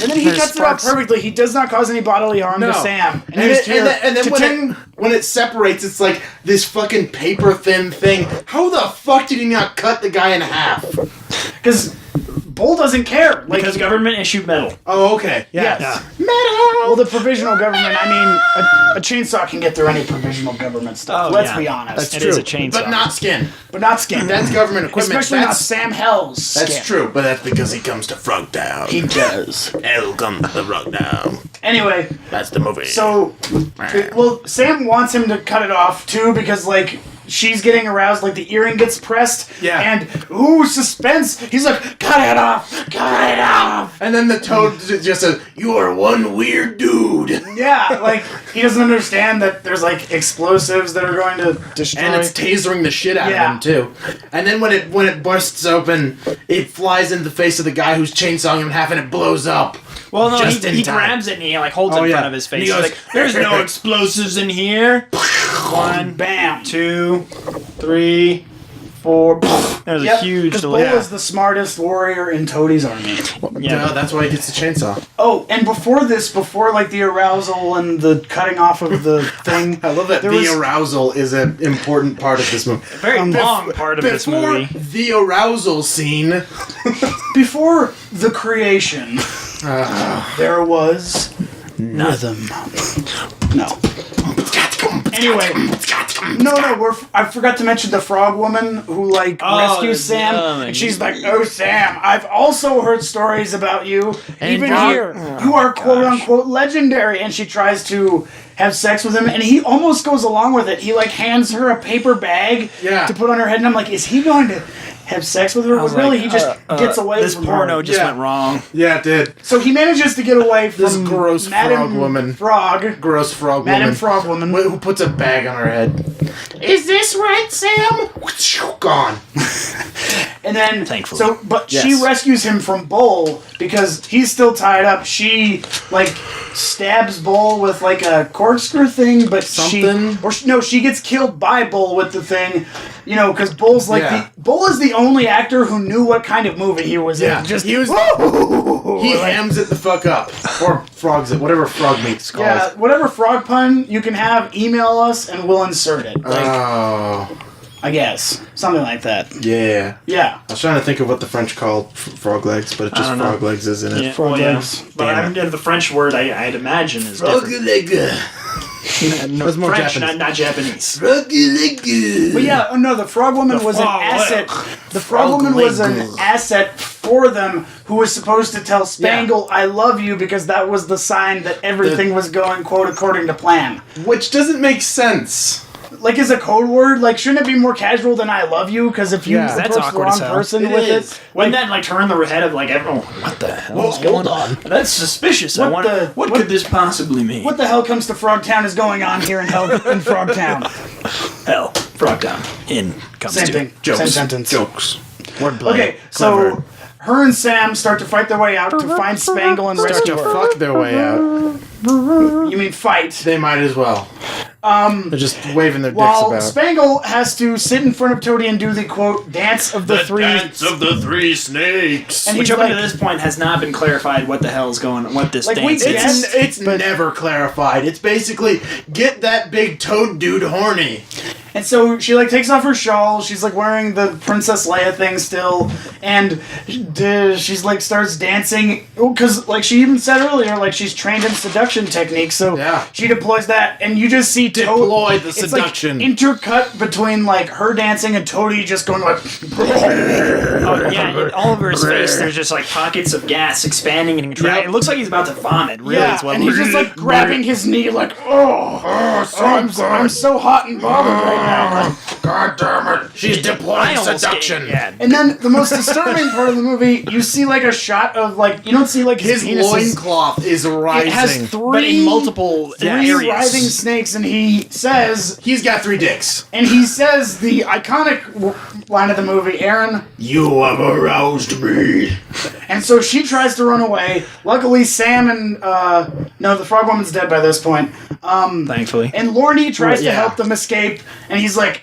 And then he cuts it off perfectly. He does not cause any bodily harm to Sam. And then when it separates, it's like this fucking paper thin thing. How the fuck did he not cut the guy in half? Because Bull doesn't care. Because government issued metal. Oh, okay. Yes. Yeah. Metal! Well, the provisional government, I mean, a chainsaw can get through any provisional government stuff. Oh, Let's yeah. be honest. It is a chainsaw. But not skin. But not skin. That's government equipment. Especially not Sam Hell's skin. That's true, but that's because he comes to Frogtown. He does. Hell comes to Frogtown. Anyway, That's the movie. so, Sam wants him to cut it off, too, because, she's getting aroused, the earring gets pressed. Yeah. And, ooh, suspense. He's like, cut it off! Cut it off! And then the toad just says, "You are one weird dude." Yeah, he doesn't understand that there's, explosives that are going to destroy. And it's tasering the shit out of him too. And then when it bursts open, it flies into the face of the guy who's chainsawing him in half, and it blows up. Well, no, Just in he time. grabs it and he holds it in front of his face. And he goes, He's like, "There's no explosives in here." 1, Bam. 2, 3, 4. There's a huge Because Bull delay. is the smartest warrior in Toadie's army. Yeah, that's why he gets the chainsaw. Oh, and before the arousal and the cutting off of the thing. I love that arousal is an important part of this movie. Very long part of this movie. The arousal scene. Before the creation, there was rhythm. No. Anyway, I forgot to mention the frog woman who rescues Sam, and she's like, "Oh, Sam, I've also heard stories about you, even here. You are quote unquote legendary." And she tries to have sex with him, and he almost goes along with it. He hands her a paper bag to put on her head, and I'm like, is he going to have sex with her? But really, he just gets away this from porno her. just went wrong. Yeah, it did. So he manages to get away from This gross frog woman. Gross frog woman. Madam Frog woman. Who puts a bag on her head. Is this right, Sam? Gone. And then, thankfully. She rescues him from Bull because he's still tied up. She stabs Bull with a corkscrew thing, but she gets killed by Bull with the thing. Because Bull's Bull is the only actor who knew what kind of movie he was in. He hams it the fuck up, or frogs it, whatever frog meat's called. Yeah, whatever frog pun you can have, email us and we'll insert it. I guess. Something like that. Yeah. Yeah. I was trying to think of what the French called frog legs, but it's just frog legs, isn't it? Yeah, frog legs. But the French word I'd imagine is Frog different. leg. No, more French, Japanese. not Japanese. Frog leg. But yeah, no, the frog woman was an asset. The frog woman was an asset for them who was supposed to tell Spangle, I love you, because that was the sign that everything was going, quote, according to plan. Which doesn't make sense. As a code word, shouldn't it be more casual than I love you? Because if you approach the wrong person with it, wouldn't that turn the head of everyone? What the hell is going on? That's suspicious. What could this possibly mean? What the hell comes to Frogtown is going on here in Frogtown? Hell, Frogtown comes Same to thing. Jokes. Same sentence. Jokes. Wordplay. Okay, Clever. so her and Sam start to fight their way out to find Spangle and rescue her. Fuck their way out. You mean fight? They might as well. They're just waving their dicks While about. Spangle has to sit in front of Toady and do the quote dance of the three. Dance of the three snakes. And Which he's up like, to this point has not been clarified what the hell is going on, what this dance we is. guessed- It's never clarified. It's basically get that big toad dude horny. and so she takes off her shawl. She's wearing the Princess Leia thing still, and she's starts dancing because she even said earlier she's trained in seduction techniques. So she deploys that, and you just see Deploy the seduction. It's intercut between her dancing and Toady just going In all over his face, there's just pockets of gas expanding and contracting. It looks like he's about to vomit. Really, is what and he's just grabbing his knee I'm so hot and bothered right now. God damn it. She's deploying seduction. And then the most disturbing part of the movie, you see a shot of you don't see His loincloth is rising. It has but in multiple three areas. writhing snakes, and he says, He's got 3 dicks. and he says the iconic line of the movie, Aaron. You have aroused me. And so she tries to run away. Luckily, Sam and no, the frog woman's dead by this point. Thankfully. And Lorne tries to help them escape, and he's like,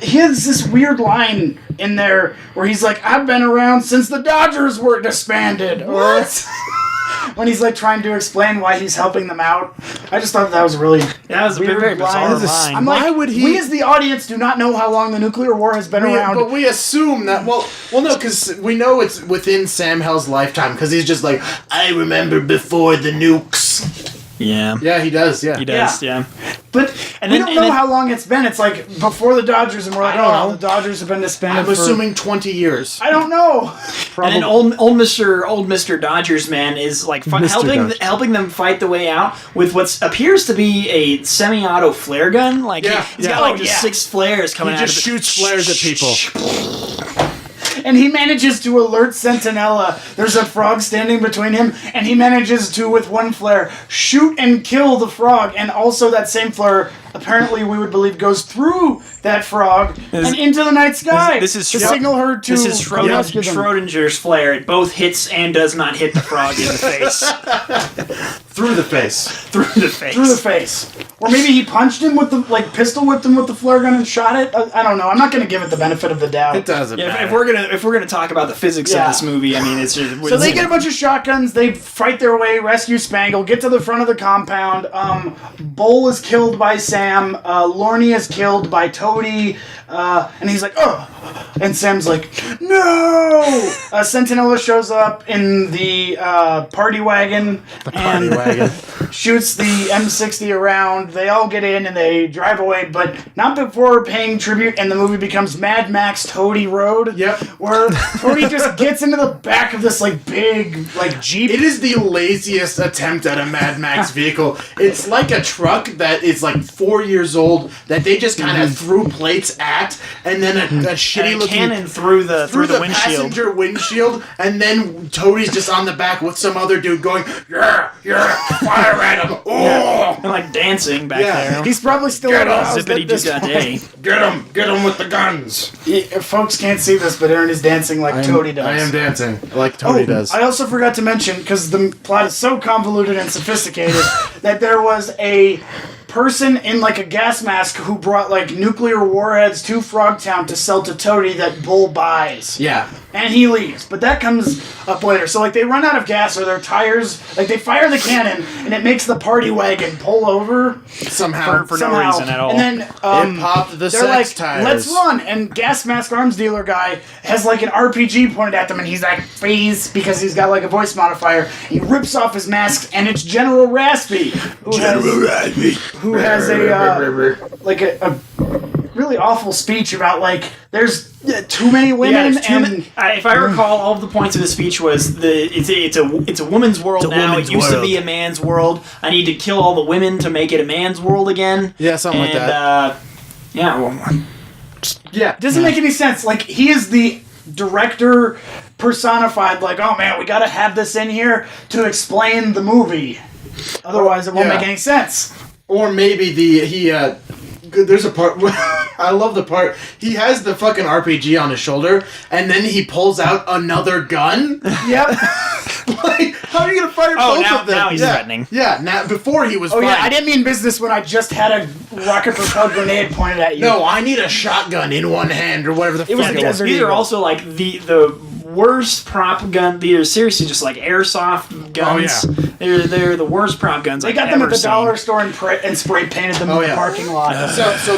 he has this weird line in there where he's like, I've been around since the Dodgers were disbanded. What? When he's trying to explain why he's helping them out. I just thought that was really That was a weird very bizarre line. I'm Why would he- we as the audience do not know how long the nuclear war has been around. But we assume that, well, no, because we know it's within Sam Hell's lifetime, because he's just I remember before the nukes. Yeah. Yeah, he does, yeah. He does, yeah. But And we then- don't and know then- how long it's been. It's before the Dodgers, and we're I don't know. the Dodgers have been disbanded. I'm assuming 20 years. I don't know. And then old Mr. Dodgers man is Dodgers. helping them fight the way out with what appears to be a semi-auto flare gun. He's got just 6 flares coming He out. just shoots flares at people. And he manages to alert Sentinella. There's a frog standing between him, and he manages to, with one flare, shoot and kill the frog. And also that same flare, apparently we would believe, goes through that frog and into the night sky. This is to signal her to This is rescue them. Schrodinger's flare. It both hits and does not hit the frog in the face. Through the face. Through the face. Through the face. Or maybe he punched him with the, pistol whipped him with the flare gun and shot it. I don't know. I'm not going to give it the benefit of the doubt. It doesn't Yeah, matter. if we're gonna talk about the physics of this movie, I mean, it's just So they get a bunch of shotguns, they fight their way, rescue Spangle, get to the front of the compound. Bull is killed by Sam, Lorne is killed by Toady, and he's like, oh! And Sam's like, no! Sentinella shows up in the party wagon. Party wagon. shoots the M60 around. They all get in and they drive away, but not before paying tribute, and the movie becomes Mad Max Toady Road. Yep. Where Toady just gets into the back of this like big like Jeep. It is the laziest attempt at a Mad Max vehicle. It's like a truck that is like 4 years old that they just kind of threw plates at, and then a shitty a looking cannon through the windshield. passenger windshield, and then Toadie's just on the back with some other dude going, yeah, fire at him. Oh, And like dancing back there. He's probably still Get off, aroused at Zippity this day. point. get him with the guns. Folks can't see this, but Aaron is dancing like Toady does. I am dancing like Toadie does. I also forgot to mention, because the plot is so convoluted and sophisticated, that there was a person in like a gas mask who brought like nuclear warheads to Frogtown to sell to Toady that Bull buys. Yeah. And he leaves, but that comes up later. So like they run out of gas or their tires, like they fire the cannon and it makes the party wagon pull over Somehow. For no reason at all. And then It popped the they're sex like, tires. let's run. And gas mask arms dealer guy has like an RPG pointed at them, and he's like, freeze, because he's got like a voice modifier. He rips off his mask, and it's General Raspy, who has a like a really awful speech about like there's too many women if I recall, all of the points of the speech was it's a woman's world now. woman's It used to world. be a man's world. I need to kill all the women to make it a man's world again. Yeah, something like that. Yeah, well, Yeah. doesn't make any sense. Like he is the director personified. Like, oh man, we got to have this in here to explain the movie. Otherwise, it won't Yeah. make any sense. Or maybe there's a part where I love the part he has the fucking RPG on his shoulder and then he pulls out another gun. Yep. Like, how are you gonna fire both of them? now he's threatening. Yeah, now before he was Oh fine. yeah, I didn't mean business when I just had a rocket-propelled grenade pointed at you. No, I need a shotgun in one hand or whatever the It was fuck a it was. desert These are eagle. also like the worst prop gun. These are seriously just like airsoft guns. Oh, yeah. They're the worst prop guns. They got them at the dollar store and spray painted them Oh, in yeah. the parking lot. So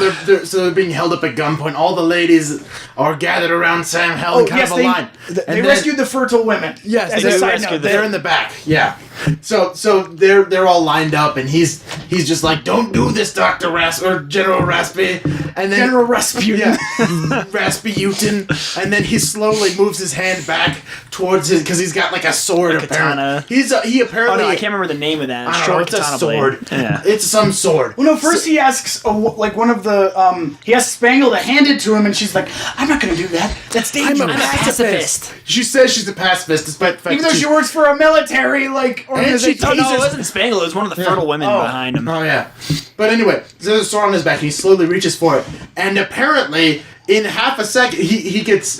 they're being held up at gunpoint. All the ladies are gathered around Sam Hell in kind of a line. They And then- rescued the fertile women. Yes, As they a do side rescue note, them. They're in the back. Yeah. So they're all lined up, and he's just like, "Don't do this, Dr. or General Raspy," and then General Rasputin. yeah, Rasputin, and then he slowly moves his hand back towards his because he's got like a sword. A katana. Apparently. He Oh apparently. no, I can't remember the name of that. I don't know, Short it's a katana sword. blade. Yeah. It's some sword. Well, no, first he asks, like, one of the, he asks Spangle to hand it to him, and she's like, I'm not gonna do that. That's dangerous. I'm a pacifist. She says she's a pacifist, despite the fact Even though that she works for a military, like, organization. Oh no, Jesus. it wasn't Spangle. It was one of the fertile women Oh. behind him. Oh yeah. But anyway, there's a sword on his back and he slowly reaches for it. And apparently, in half a second, he gets,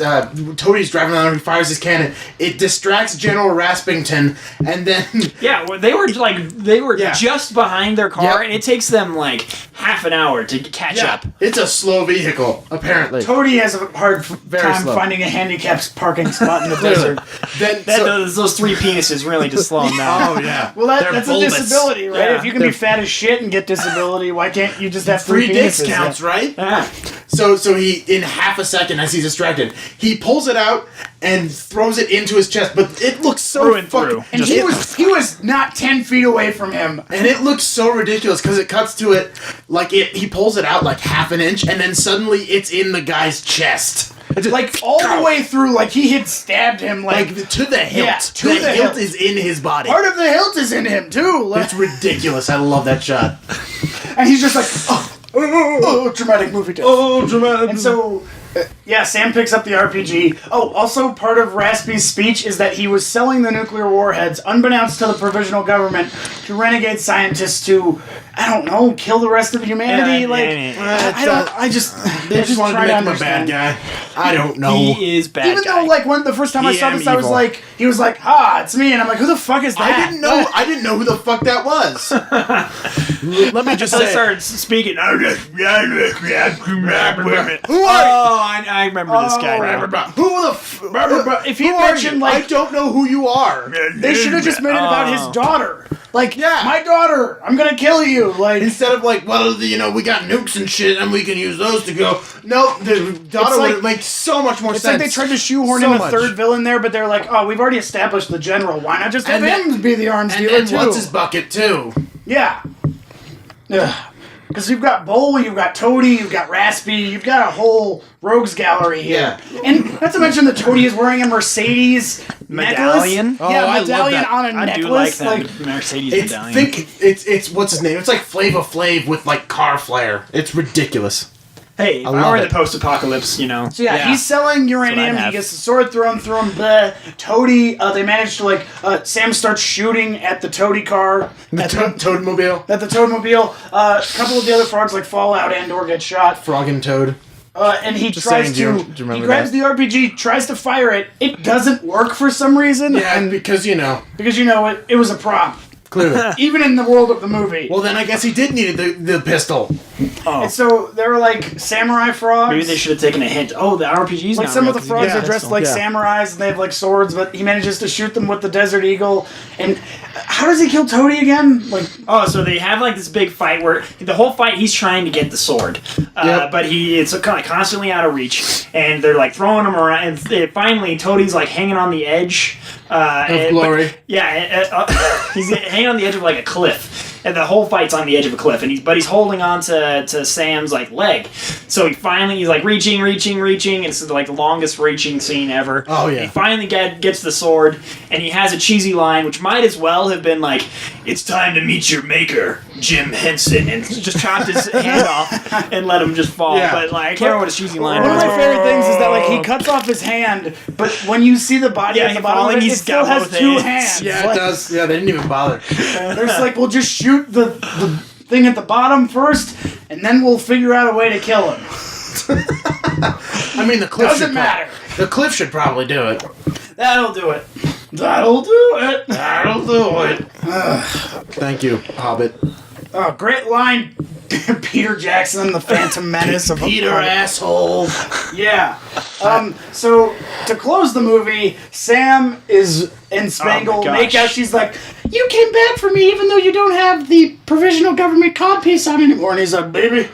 Toadie's driving around and he fires his cannon. It distracts General Raspington, and then... Yeah, well, they were Yeah. just behind their car, Yep. and it takes them like half an hour to catch up. It's a slow vehicle, apparently. Toady has a hard time slow. finding a handicapped parking spot in the desert. Then, Those three penises really just slow them down. oh yeah. Well, They're that's bulbous. a disability, right? Yeah. If you can be fat as shit and get disability, why can't you just have Free penises? discounts, right? Yeah. So he, in half a second, as he's distracted, he pulls it out and throws it into his chest, but it looks so Through and fucking... through. And he was not 10 feet away from him. And it looks so ridiculous because it cuts to it like he pulls it out like half an inch and then suddenly it's in the guy's chest. It's just, Like, all the way through, like, he had stabbed him, like to the hilt. Yeah, to the the hilt hilt. is in his body. part of the hilt is in him, too. Like, It's ridiculous. I love that shot. and he's just like, oh, dramatic movie death. Oh, dramatic. And so, yeah, Sam picks up the RPG. Oh, also part of Raspy's speech is that he was selling the nuclear warheads, unbeknownst to the provisional government, to renegade scientists to, I don't know, kill the rest of humanity. I just They just wanted to try make him a understand. bad guy. I don't know. He is bad. Even guy. though, like, when the first time I saw this, I was evil. like, he was like, "Ha, it's me," and I'm like, "Who the fuck is that?" I didn't know who the fuck that was. Let me just So they say. started speaking. Who are Oh, I remember this guy now. Who the f- If he who are mentioned, you? like- I don't know who you are. They should have just made it about his Oh. daughter. Like, Yeah. my daughter, I'm gonna kill you. Like, Instead of like, well, we got nukes and shit, and we can use those to go. No, the daughter like- would make so much more it's sense. like they tried to shoehorn So in a much. third villain there, but they're like, oh, we've already established the general. Why not just have And him be the arms And dealer then too? what's his bucket too? Yeah. Because you've got Bull, you've got Toady, you've got Raspy, you've got a whole rogues gallery here. Yeah. And not to mention that Toady is wearing a Mercedes Medallion? necklace. Oh, yeah, I love medallion that. on a I necklace. do like that Mercedes It's medallion. it's what's his name? It's like Flava Flav with like car flair. It's ridiculous. Hey, if I I love were it. the post-apocalypse, you know. So yeah, Yeah. he's selling That's uranium. what I'd He have. gets the sword thrown through him. Bleh. Toady, they manage to Sam starts shooting at the Toady car. Toadmobile. At the Toadmobile. A couple of the other frogs fall out and or get shot. Frog and Toad. And he Just tries saying, do you to. remember He grabs that? the RPG, tries to fire it. It doesn't work for some reason. Yeah, because Because it was a prop. clearly. Even in the world of the movie. Well, then I guess he did need the pistol. And so they were like samurai frogs. Maybe they should have taken a hint. Oh, the RPG's Like not some real of the 'cause frogs you are got dressed pistol. like Yeah. samurais and they have like swords, but he manages to shoot them with the Desert Eagle. And how does he kill Toady again? Like, Oh, so they have like this big fight where the whole fight he's trying to get the sword, Yep. but it's kind of constantly out of reach, and they're like throwing him around. And finally, Toadie's like hanging on the edge Of glory. he's hanging on the edge of like a cliff, and the whole fight's on the edge of a cliff, and he's holding on to Sam's like leg. So he's like reaching. It's like the longest reaching scene ever. Oh, yeah. He finally gets the sword, and he has a cheesy line, which might as well have been like, "It's time to meet your maker, Jim Henson," and just chopped his hand off and let him just fall. Yeah. But like, I can't remember what his cheesy line one of was. my favorite things is that like he cuts off his hand, but when you see the body Yeah, at the he bottom of falling, it, he's it still got has both two hands. hands. Yeah, Like, it does. Yeah, they didn't even bother. They're just like, we'll just shoot the thing at the bottom first, and then we'll figure out a way to kill him. I mean, the cliff Doesn't should matter. The cliff should probably do it. That'll do it. That'll do it. That'll do it. Thank you, Hobbit. Oh, great line. Peter Jackson, the Phantom Menace of Peter asshole. Yeah. So to close the movie, Sam is in Spangle Oh my gosh. makeout. She's like, "You came back for me, even though you don't have the provisional government codpiece on anymore." And he's like, "Baby,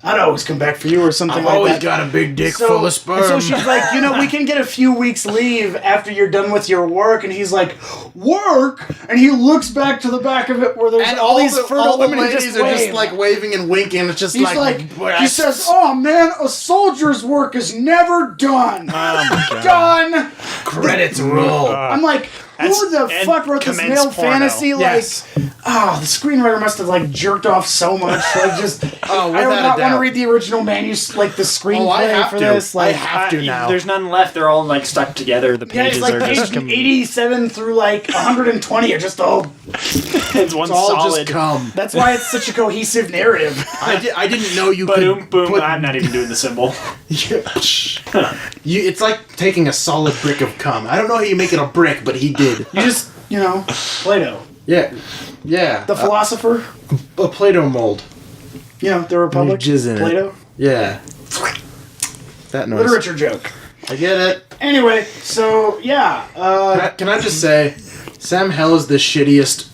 I'd always come back for you," or something I've like always that. got a big dick So, full of sperm. and so she's like, we can get a few weeks leave after you're done with your work. And he's like, "Work?" And he looks back to the back of it where there's and all these fertile all the women who ladies just are wave. just like waving and winking. It's just He's he says, "Oh man, a soldier's work is never done." Done. credits roll. I'm like, who the and fuck wrote this commence male porno. fantasy? Yes. Like, the screenwriter must have like jerked off so much. Like, just Oh, I do without a not want to doubt. read the original like the screenplay have for to. this. Like, I have to now. There's none left. They're all like stuck together. The yeah, it's pages like are page just 87 through like 120 are just all. it's one It's all solid. just cum. That's why it's such a cohesive narrative. I didn't know you Boom, could boom. put. I'm not even doing the symbol. It's like taking a solid brick of cum. I don't know how you make it a brick, but he did. You just, Plato, Yeah, yeah. the philosopher, A Play-Doh mold. the Republic, jizz in it. Plato, Yeah. That noise. literature joke. I get it. Anyway, so yeah, Can I just say, Sam Hell is the shittiest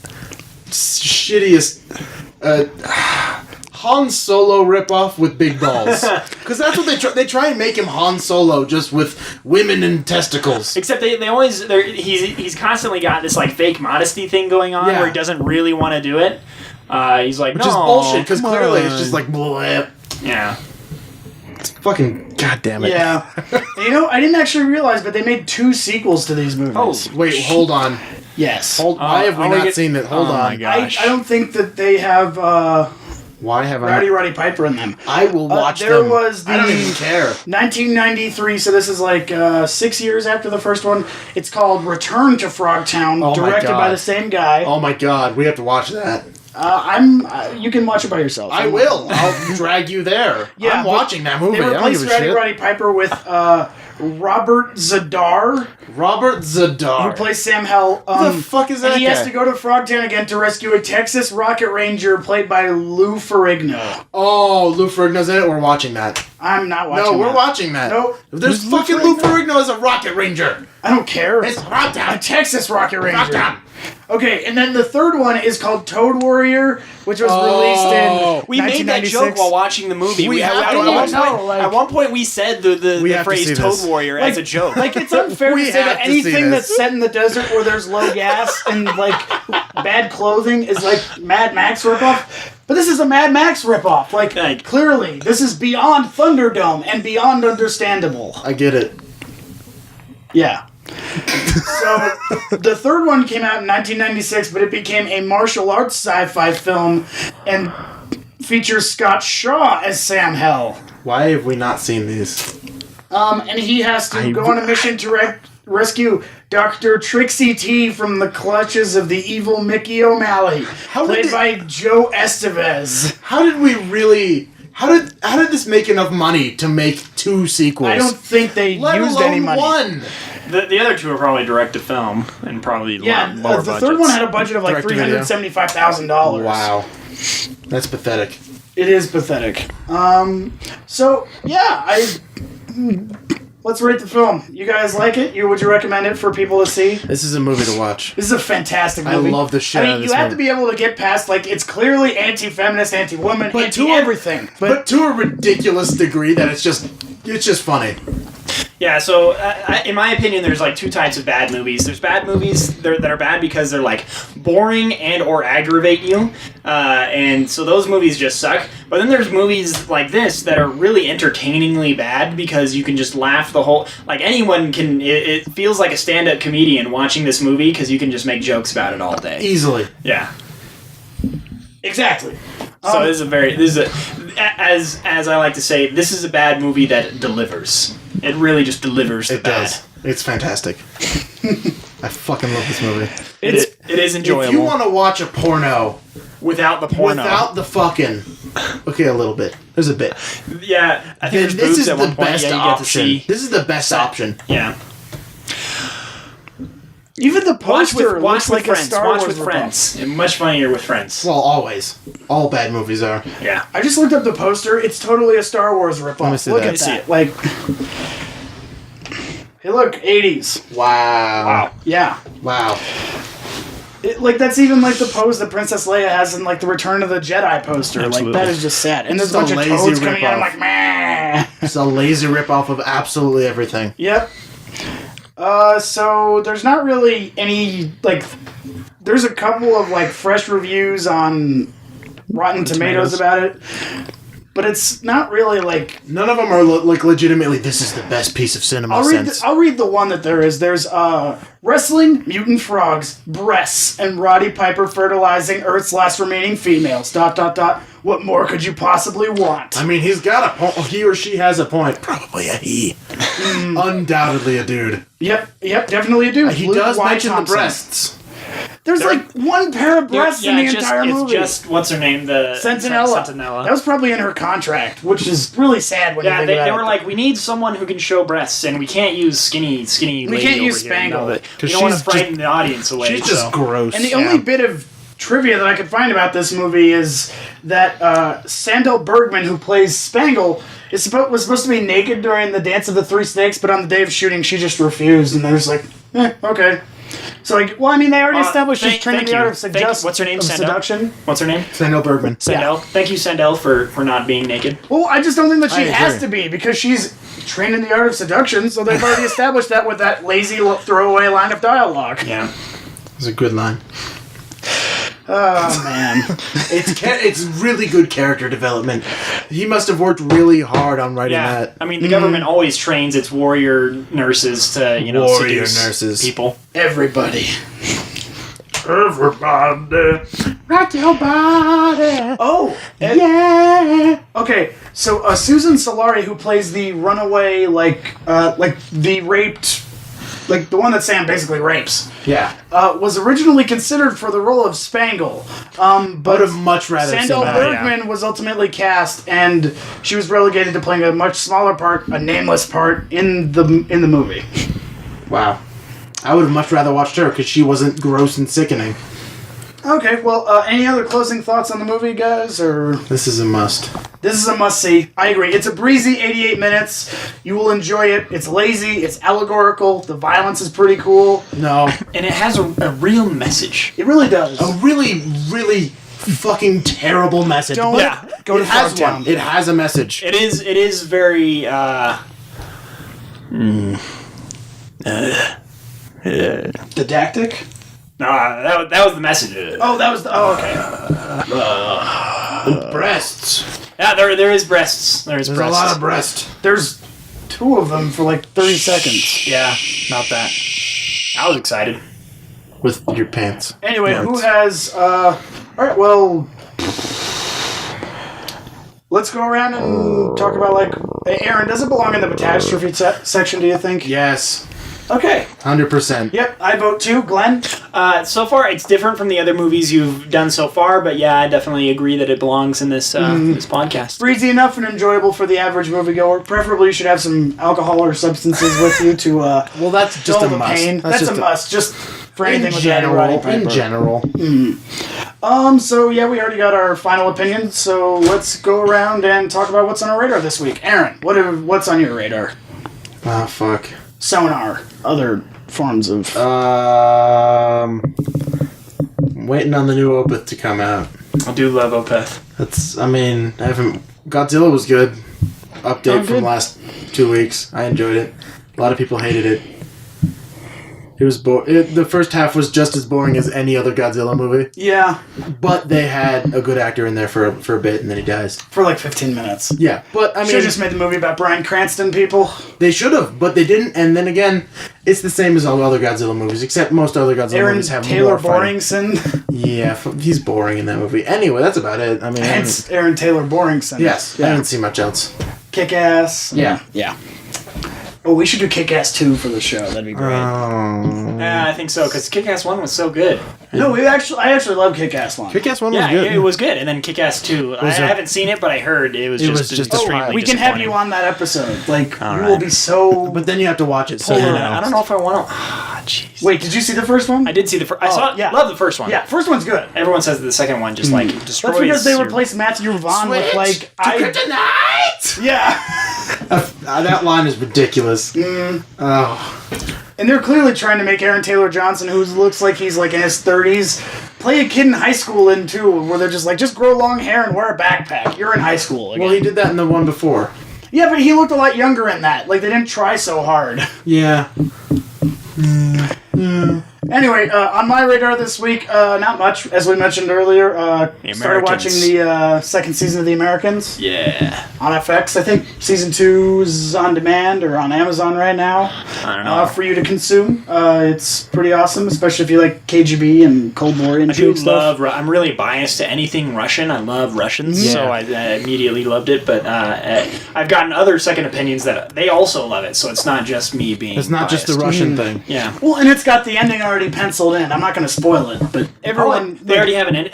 Han Solo ripoff with big balls. Because that's what they try and make him Han Solo, just with women and testicles. Except he's constantly got this like fake modesty thing going on Yeah. where he doesn't really want to do it. He's like, Which no, is bullshit, because come clearly on." it's just like, bleh. Yeah. Fucking goddamn it. yeah. I didn't actually realize, but they made 2 sequels to these movies. Oh, Wait, hold on. yes. Why have we not seen it? Hold Oh on. my God. I don't think that they have Why have Rowdy I? Roddy Piper in them. I will watch there them. was I don't the- even care. 1993, so this is like 6 years after the first one. It's called Return to Frogtown, Oh my directed by God. the same guy. Oh my god, we have to watch that. You can watch it by yourself. I will. I'll drag you there. Yeah, I'm but watching that movie. They I don't replaced give a Rowdy shit. Roddy Piper with Robert Zadar, Robert Zadar. who plays Sam Hell. Who the fuck is that And he has guy? to go to Frogtown again to rescue a Texas Rocket Ranger played by Lou Ferrigno. Oh, Lou Ferrigno's in it. We're watching that. I'm not watching No, we're that. watching that. Nope. There's Who's fucking Lou Lou Ferrigno as a Rocket Ranger. I don't care. It's Frogtown. A Texas Rocket Ranger. Frogtown. Okay, and then the third one is called Toad Warrior, which was released in We made that 1996. joke while watching the movie. We have at, to one watch point, it. at one point, we said the We have to phrase see Toad this. Warrior as a joke. Like, it's unfair We to say have that to see anything this. that's set in the desert where there's low gas and, like, bad clothing is, like, Mad Max ripoff. But this is a Mad Max ripoff. Like, clearly, this is beyond Thunderdome and beyond understandable. I get it. Yeah. So, the third one came out in 1996, but it became a martial arts sci-fi film and features Scott Shaw as Sam Hell. Why have we not seen these? And he has to go on a mission to rescue Dr. Trixie T from the clutches of the evil Mickey O'Malley, played by Joe Estevez. How did we really... How did this make enough money to make 2 sequels? I don't think they Let used alone any money. one. The other two are probably direct to film and probably Yeah, lower the budgets. third one had a budget of like Direct-to-video. $375,000. Wow. That's pathetic. It is pathetic. So yeah, let's rate the film. You guys like it? Would you recommend it for people to see? This is a movie to watch. This is a fantastic I movie. love the shit I out mean, of you this have to movie. be able to get past, like, it's clearly anti-feminist, anti-woman, But to a- anti-everything. But to a ridiculous degree that it's just funny. Yeah, so in my opinion, there's like 2 types of bad movies. There's bad movies that are bad because they're like boring and or aggravate you, and so those movies just suck. But then there's movies like this that are really entertainingly bad because you can just laugh the whole. Like anyone can. It feels like a stand-up comedian watching this movie because you can just make jokes about it all day. Easily. Yeah. Exactly. So this is a as I like to say, this is a bad movie that delivers. It really just delivers the It bad. does. It's fantastic. I fucking love this movie. It is enjoyable. If you want to watch a porno without the porno. without the fucking... Okay, a little bit. There's a bit. Yeah, I think Then there's this boobs is at the one point. best Yeah, you get to option. see. This is the best option. Yeah. Even the poster Watch looks like with a friends. Star Watch Wars with ripoff. friends. It's much funnier with friends. Well, always. All bad movies are. Yeah. I just looked up the poster. It's totally a Star Wars ripoff. Let me see Look that. at See that. it. Like, hey, look, 80s. Wow. Yeah. Wow. Like, that's even like the pose that Princess Leia has in like the Return of the Jedi poster. Absolutely. Like, that is just sad. And there's a Just bunch a of lazy toads coming out. I'm ripoff. like, meh. It's a lazy ripoff of absolutely everything. Yep. So there's not really any, like, there's a couple of like fresh reviews on Rotten Tomatoes about it, but it's not really like. None of them are like legitimately, this is the best piece of cinema since. I'll read the one that there is. There's wrestling, mutant frogs, breasts, and Roddy Piper fertilizing Earth's last remaining females. ... What more could you possibly want? I mean, he's got a point. He or she has a point. Probably a he. Undoubtedly a dude. Yep, definitely a dude. He Luke does Y. mention Thompson. the breasts. There's like one pair of breasts in the entire movie. It's just, what's her name? The Sentinella. That was probably in her contract, which is really sad when you Yeah, think they about were it. like, we need someone who can show breasts, and we can't use skinny We lady can't over use here, Spangle. you know, Because we don't want to she's just- frighten the audience away. She's just so. gross. And the only bit of trivia that I could find about this movie is that Sandel Bergman, who plays Spangle, was supposed to be naked during the Dance of the Three Snakes, but on the day of shooting, she just refused, and they're just like, okay. So, like, well, I mean, they already established she's trained in the art of What's her name? Sandel? seduction. What's her name? Sandel Bergman. Sandel. Thank you, Sandel, for not being naked. Well, I just don't think that she I has agree. to be, because she's trained in the art of seduction, so they've already established that with that lazy throwaway line of dialogue. Yeah. It's a good line. Oh, man. It's really good character development. He must have worked really hard on writing Yeah. that. I mean, the government always trains its warrior nurses to, Warrior seduce nurses. people. Everybody. Everybody, rock your body. Oh, Yeah. okay. So Susan Solari, who plays the runaway, like the raped, like the one that Sam basically rapes, Yeah. was originally considered for the role of Spangle, But but would have much rather seen Sandel that. Bergman was ultimately cast, and she was relegated to playing a much smaller part, a nameless part in the movie. Wow. I would have much rather watched her because she wasn't gross and sickening. Okay, well, any other closing thoughts on the movie, guys? Or This is a must. this is a must-see. I agree. It's a breezy 88 minutes. You will enjoy it. It's lazy. It's allegorical. The violence is pretty cool. No. And it has a real message. It really does. A really, really fucking terrible message. Don't go to It has Frogtown. one. It has a message. It is very Didactic? that was the message. Oh, that was the... Oh, okay. Breasts. Yeah, there is breasts. There's There's breasts. a lot of breast. There's 2 of them for like 30 seconds. Yeah, not that. I was excited. With your pants. Anyway, Pants. who has... Alright, well... Let's go around and talk about, like... Hey, Aaron, does it belong in the Catastrophe section, do you think? Yes. Okay. 100%. Yep, I vote too. Glenn? So far, it's different from the other movies you've done so far, but yeah, I definitely agree that it belongs in this this podcast. Breezy enough and enjoyable for the average moviegoer. Preferably, you should have some alcohol or substances with you to Well, that's just dull a the must. pain. That's just a must. Just for anything in with Rowdy Roddy general. In Piper. general. So yeah, we already got our final opinions. So let's go around and talk about what's on our radar this week. Aaron, what's on your radar? Ah, fuck. Sonar, other forms of. Waiting on the new Opeth to come out. I do love Opeth. I haven't. Godzilla was good. Update Oh, from good. last 2 weeks. I enjoyed it. A lot of people hated it. It was the first half was just as boring as any other Godzilla movie, Yeah, but they had a good actor in there for a bit, and then he dies. for like 15 minutes. Yeah, but I Should mean, have just made the movie about Bryan Cranston, people. they should have, but they didn't. And then again, it's the same as all other Godzilla movies, except most other Godzilla Aaron movies have Taylor more fighting. Boringson. Yeah, he's boring in that movie. Anyway, that's about it. I mean, Hence Aaron Taylor Boringson. yes, I didn't see much else. Kick-Ass. Yeah. Yeah. Oh, we should do Kick-Ass 2 for the show. That'd be great. Yeah, I think so, because Kick-Ass 1 was so good. No, I actually love Kick-Ass 1. Kick-Ass 1 was Yeah, good. it was good. And then Kick-Ass 2, I haven't seen it, but I heard it was just extremely We can have you disappointing. on that episode. Like, All you right. will be so... But then you have to watch it. So you know. I don't know if I want to... Jeez. Wait, did you see the first one? I did see the first... I saw it. yeah. Love the first one. Yeah, first one's good. Everyone says that the second one just, destroys... That's because they your- replaced Matthew Vaughn with, like... Kryptonite! Yeah. That line is ridiculous. Oh, And they're clearly trying to make Aaron Taylor Johnson, who looks like he's like in his 30s, play a kid in high school in 2, where they're just like, just grow long hair and wear a backpack. You're in high school again. well, he did that in the one before. Yeah, but he looked a lot younger in that. Like, they didn't try so hard. Yeah. Anyway, on my radar this week, not much. As we mentioned earlier, started watching Americans. the second season of The Americans Yeah. on FX. I think season 2 is on demand or on Amazon right now I don't know. for you to consume. It's pretty awesome, especially if you like KGB and Cold War I do intrigue stuff. love... I'm really biased to anything Russian. I love Russians, Yeah. so I immediately loved it. But I've gotten other second opinions that they also love it, so it's not just me being It's not just the biased. Russian thing. Yeah. Well, and it's got the ending already penciled in. I'm not going to spoil it, but everyone... They already have an end.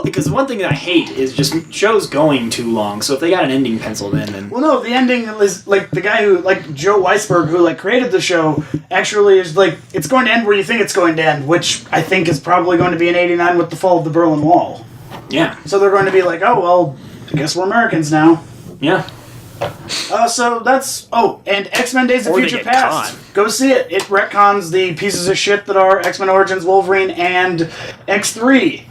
Because one thing that I hate is just shows going too long. So if they got an ending penciled in, then Well, no, the ending is, like, the guy who, like, Joe Weisberg, who, like, created the show, actually is, like, it's going to end where you think it's going to end, which I think is probably going to be in 89 with the fall of the Berlin Wall. yeah, So they're going to be like, oh, well, I guess we're Americans now. yeah. So that's... Oh, and X-Men Days of Or they Future get Past. caught. Go see it. It retcons the pieces of shit that are X-Men Origins Wolverine and X3.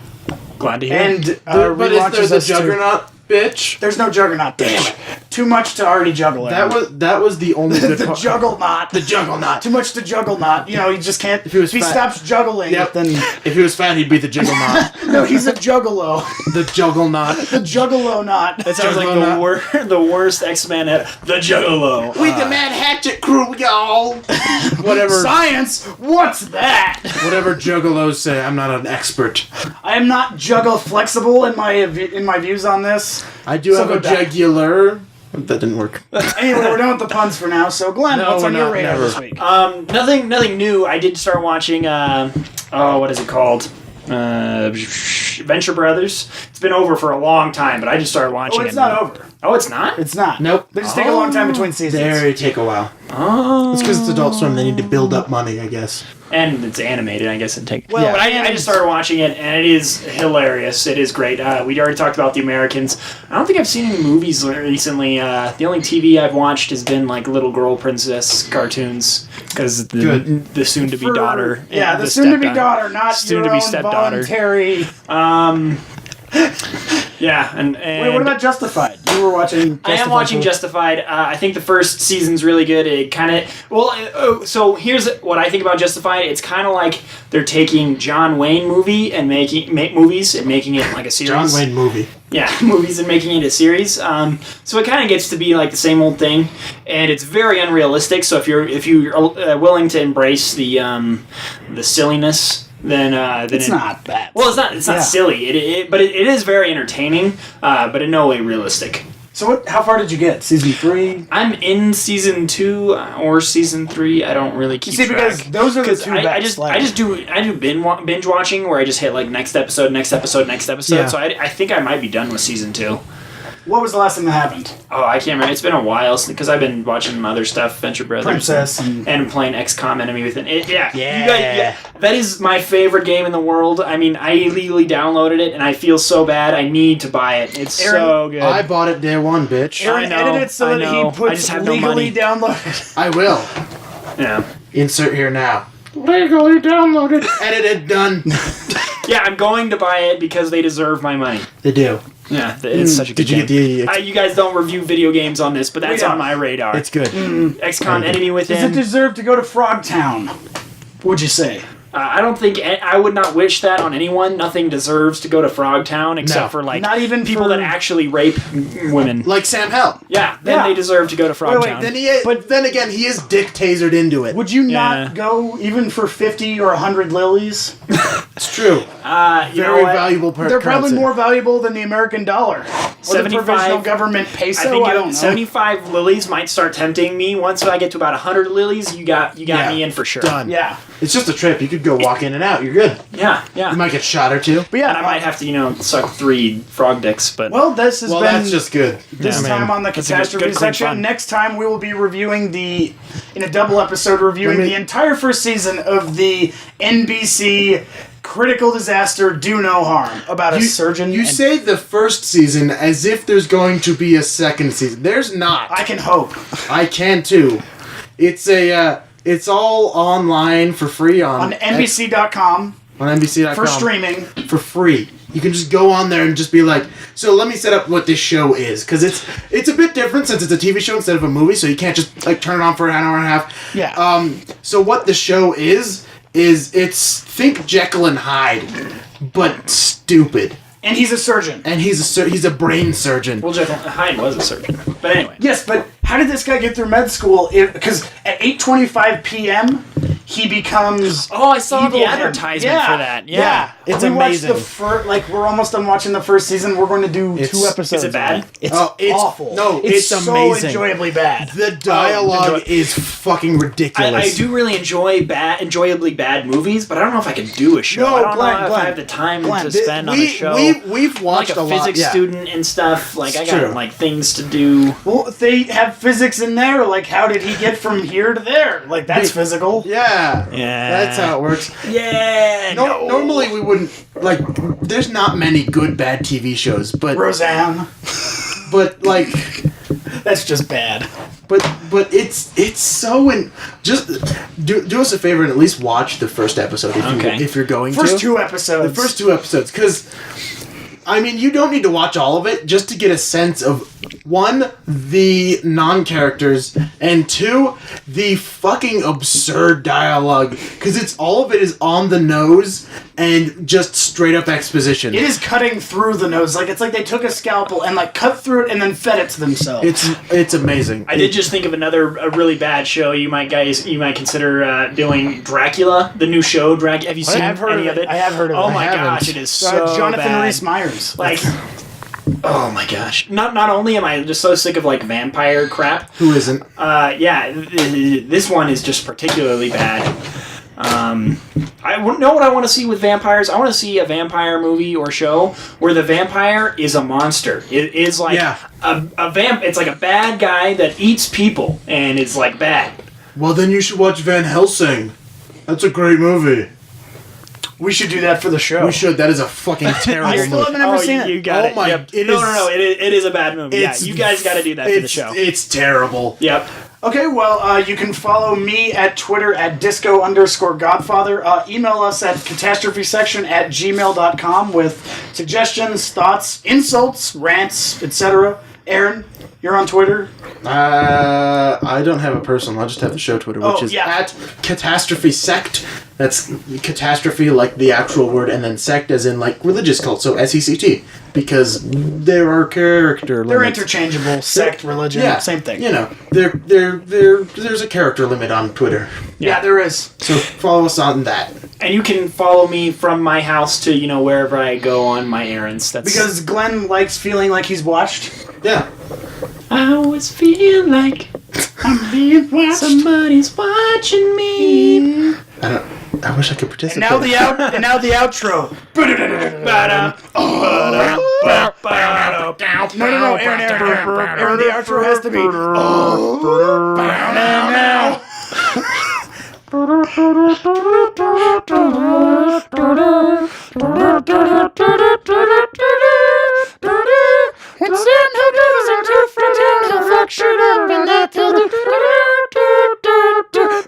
Glad to hear. And But is relaunches there the us to- Juggernaut bitch? There's no Juggernaut, bitch. Damn Too much to already juggle. Aaron. That was the only good the part. Juggernaut. The Juggernaut. Too much to juggle not. You know, he just can't. If he was he fat- stops juggling, Yep. then If he was fat, he'd be the Juggernaut. no, he's a juggalo. The Juggernaut. The juggalo not. that sounds like Juggalo. the worst X-Men ever. The Juggalo. We the Mad Hatchet crew, y'all. Whatever. Science. What's that? Whatever juggalos say, I'm not an expert. I am not juggle flexible in my views on this. I do So have a go back. jugular. That didn't work. Anyway, we're done with the puns for now. So, Glenn, No, what's on we're your not, radar never. this week? Nothing new. I did start watching. What is it called? Venture Brothers. It's been over for a long time, but I just started watching Oh, it. it's not over. Oh, it's not. It's not. Nope. They just take a long time between seasons. They take a while. Oh. It's because it's Adult Swim. They need to build up money, I guess. And it's animated, I guess. Well, But I just started watching it, and it is hilarious. It is great. We already talked about The Americans. I don't think I've seen any movies recently. The only TV I've watched has been like little girl princess cartoons, because the soon-to-be daughter. Yeah, the soon-to-be daughter, not soon-to-be stepdaughter. voluntary. Yeah, and Wait, what about Justified? You were watching Justified. I am watching Justified. I think the first season's really good. It kind of... so here's what I think about Justified. It's kind of like they're taking John Wayne movie and making it like a series. John Wayne movie. Yeah, movies and making it a series. So it kind of gets to be like the same old thing, and it's very unrealistic. So if you're willing to embrace the silliness, then it's not bad. Well, it's not silly. But it is very entertaining, but in no way realistic. So how far did you get? Season 3? I'm in season 2 or season 3. I don't really keep track. Because those are the two best. I just do binge watching where I just hit like next episode. Yeah. So I think I might be done with season 2. What was the last thing that happened? Oh, I can't remember. It's been a while because I've been watching other stuff, Venture Brothers, Princess, and playing XCOM Enemy Within. Yeah. You guys, that is my favorite game in the world. I mean, I illegally downloaded it, and I feel so bad. I need to buy it. It's so good. I bought it day one, bitch. Aaron edited it so that he puts legally downloaded. I will. Yeah. Insert here now. Legally downloaded. Edited, done. Yeah, I'm going to buy it because they deserve my money. They do. Yeah, it's such a good game. Did you get the... you guys don't review video games on this, but that's on my radar. It's good. XCOM Enemy Within. Does it deserve to go to Frogtown? Would you say? I don't think... I would not wish that on anyone. Nothing deserves to go to Frogtown except for, like, not even people that actually rape women. Like Sam Hell. Yeah, then they deserve to go to Frogtown. But then again, he is dick tasered into it. Would you not go even for 50 or 100 lilies? It's true. Very valuable They're probably more valuable than the American dollar. Or the provisional government peso. I don't know. 75 lilies might start tempting me. Once I get to about 100 lilies, you got me in for sure. Done. Yeah. It's just a trip. You could go walk in and out. You're good. Yeah. You might get shot or two. But yeah, and I might have to, suck 3 frog dicks. But this has been... that's just good. This time on the Catastrophe Section. Fun. Next time we will be reviewing in a double episode, the entire first season of the NBC Critical Disaster Do No Harm about a surgeon. You say the first season as if there's going to be a second season. There's not. I can hope. I can too. It's all online for free on NBC.com. On NBC.com. For streaming. For free. You can just go on there and just be like, so let me set up what this show is. Because it's a bit different since it's a TV show instead of a movie, so you can't just turn it on for an hour and a half. Yeah. So what the show is think Jekyll and Hyde, but stupid. And he's a surgeon. And he's a brain surgeon. Well, Jekyll and Hyde was a surgeon. But anyway. Yes, but how did this guy get through med school? Because at 8:25 p.m., he becomes... Oh, I saw the evil advertisement for that. Yeah. It's we amazing. Watched we're almost done watching the first season. We're going to do 2 episodes. Is it bad? It's awful. No, it's amazing. So enjoyably bad. The dialogue is fucking ridiculous. I do really enjoyably bad movies, but I don't know if I could do a show. No, I don't know if Glenn, I have the time to spend on a show. We've watched like a physics student and stuff. Like I got things to do. Well, if they have physics in there, like how did he get from here to there? Like that's physical. Yeah. That's how it works. Yeah. Normally we wouldn't there's not many good bad TV shows, but Roseanne. But that's just bad. But it's so just do us a favor and at least watch the first episode if you're going first to. 2 episodes. The first 2 episodes, because I mean, you don't need to watch all of it just to get a sense of, 1, the non-characters, and 2, the fucking absurd dialogue. Because all of it is on the nose and just straight up exposition. It is cutting through the nose. It's like they took a scalpel and cut through it and then fed it to themselves. It's amazing. I did just think of a really bad show you might consider doing. Dracula, the new show Dracula. Have you seen any of it? I have heard of it. Oh my gosh, it is so Jonathan bad. Rhys Meyers. Oh my gosh. Not only am I just so sick of vampire crap. Who isn't? This one is just particularly bad. I know what I want to see with vampires. I want to see a vampire movie or show where the vampire is a monster. It is a vamp. It's like a bad guy that eats people and it's bad. Well, then you should watch Van Helsing. That's a great movie. We should do that for the show. We should. That is a fucking terrible I still movie. haven't ever seen it. You got Oh it. my- Yep. it no, is- no, no. It is a bad movie. Yeah, you guys got to do that for the show. It's terrible. Yep. Okay, well, you can follow me at Twitter at disco_godfather. Email us at catastrophesection@gmail.com with suggestions, thoughts, insults, rants, etc. Aaron, you're on Twitter. I don't have a personal. I just have the show Twitter, which Oh, is yeah. at Catastrophe Sect. That's catastrophe, like the actual word, and then sect as in like religious cult. So SECT, because there are character They're limits. interchangeable. Sect, religion, Yeah, same thing. You know, there's a character limit on Twitter, Yeah, there is. so follow us on that. And you can follow me from my house to wherever I go on my errands. That's Because Glenn likes feeling like he's watched. Yeah. I always feel like I'm being watched. somebody's watching me. I wish I could participate. And now the outro. No, Aaron, the outro has to be. Now. And Sam who goes into Frogtown, he'll fractured up and that they'll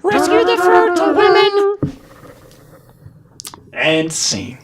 rescue the fruit to women. And scene.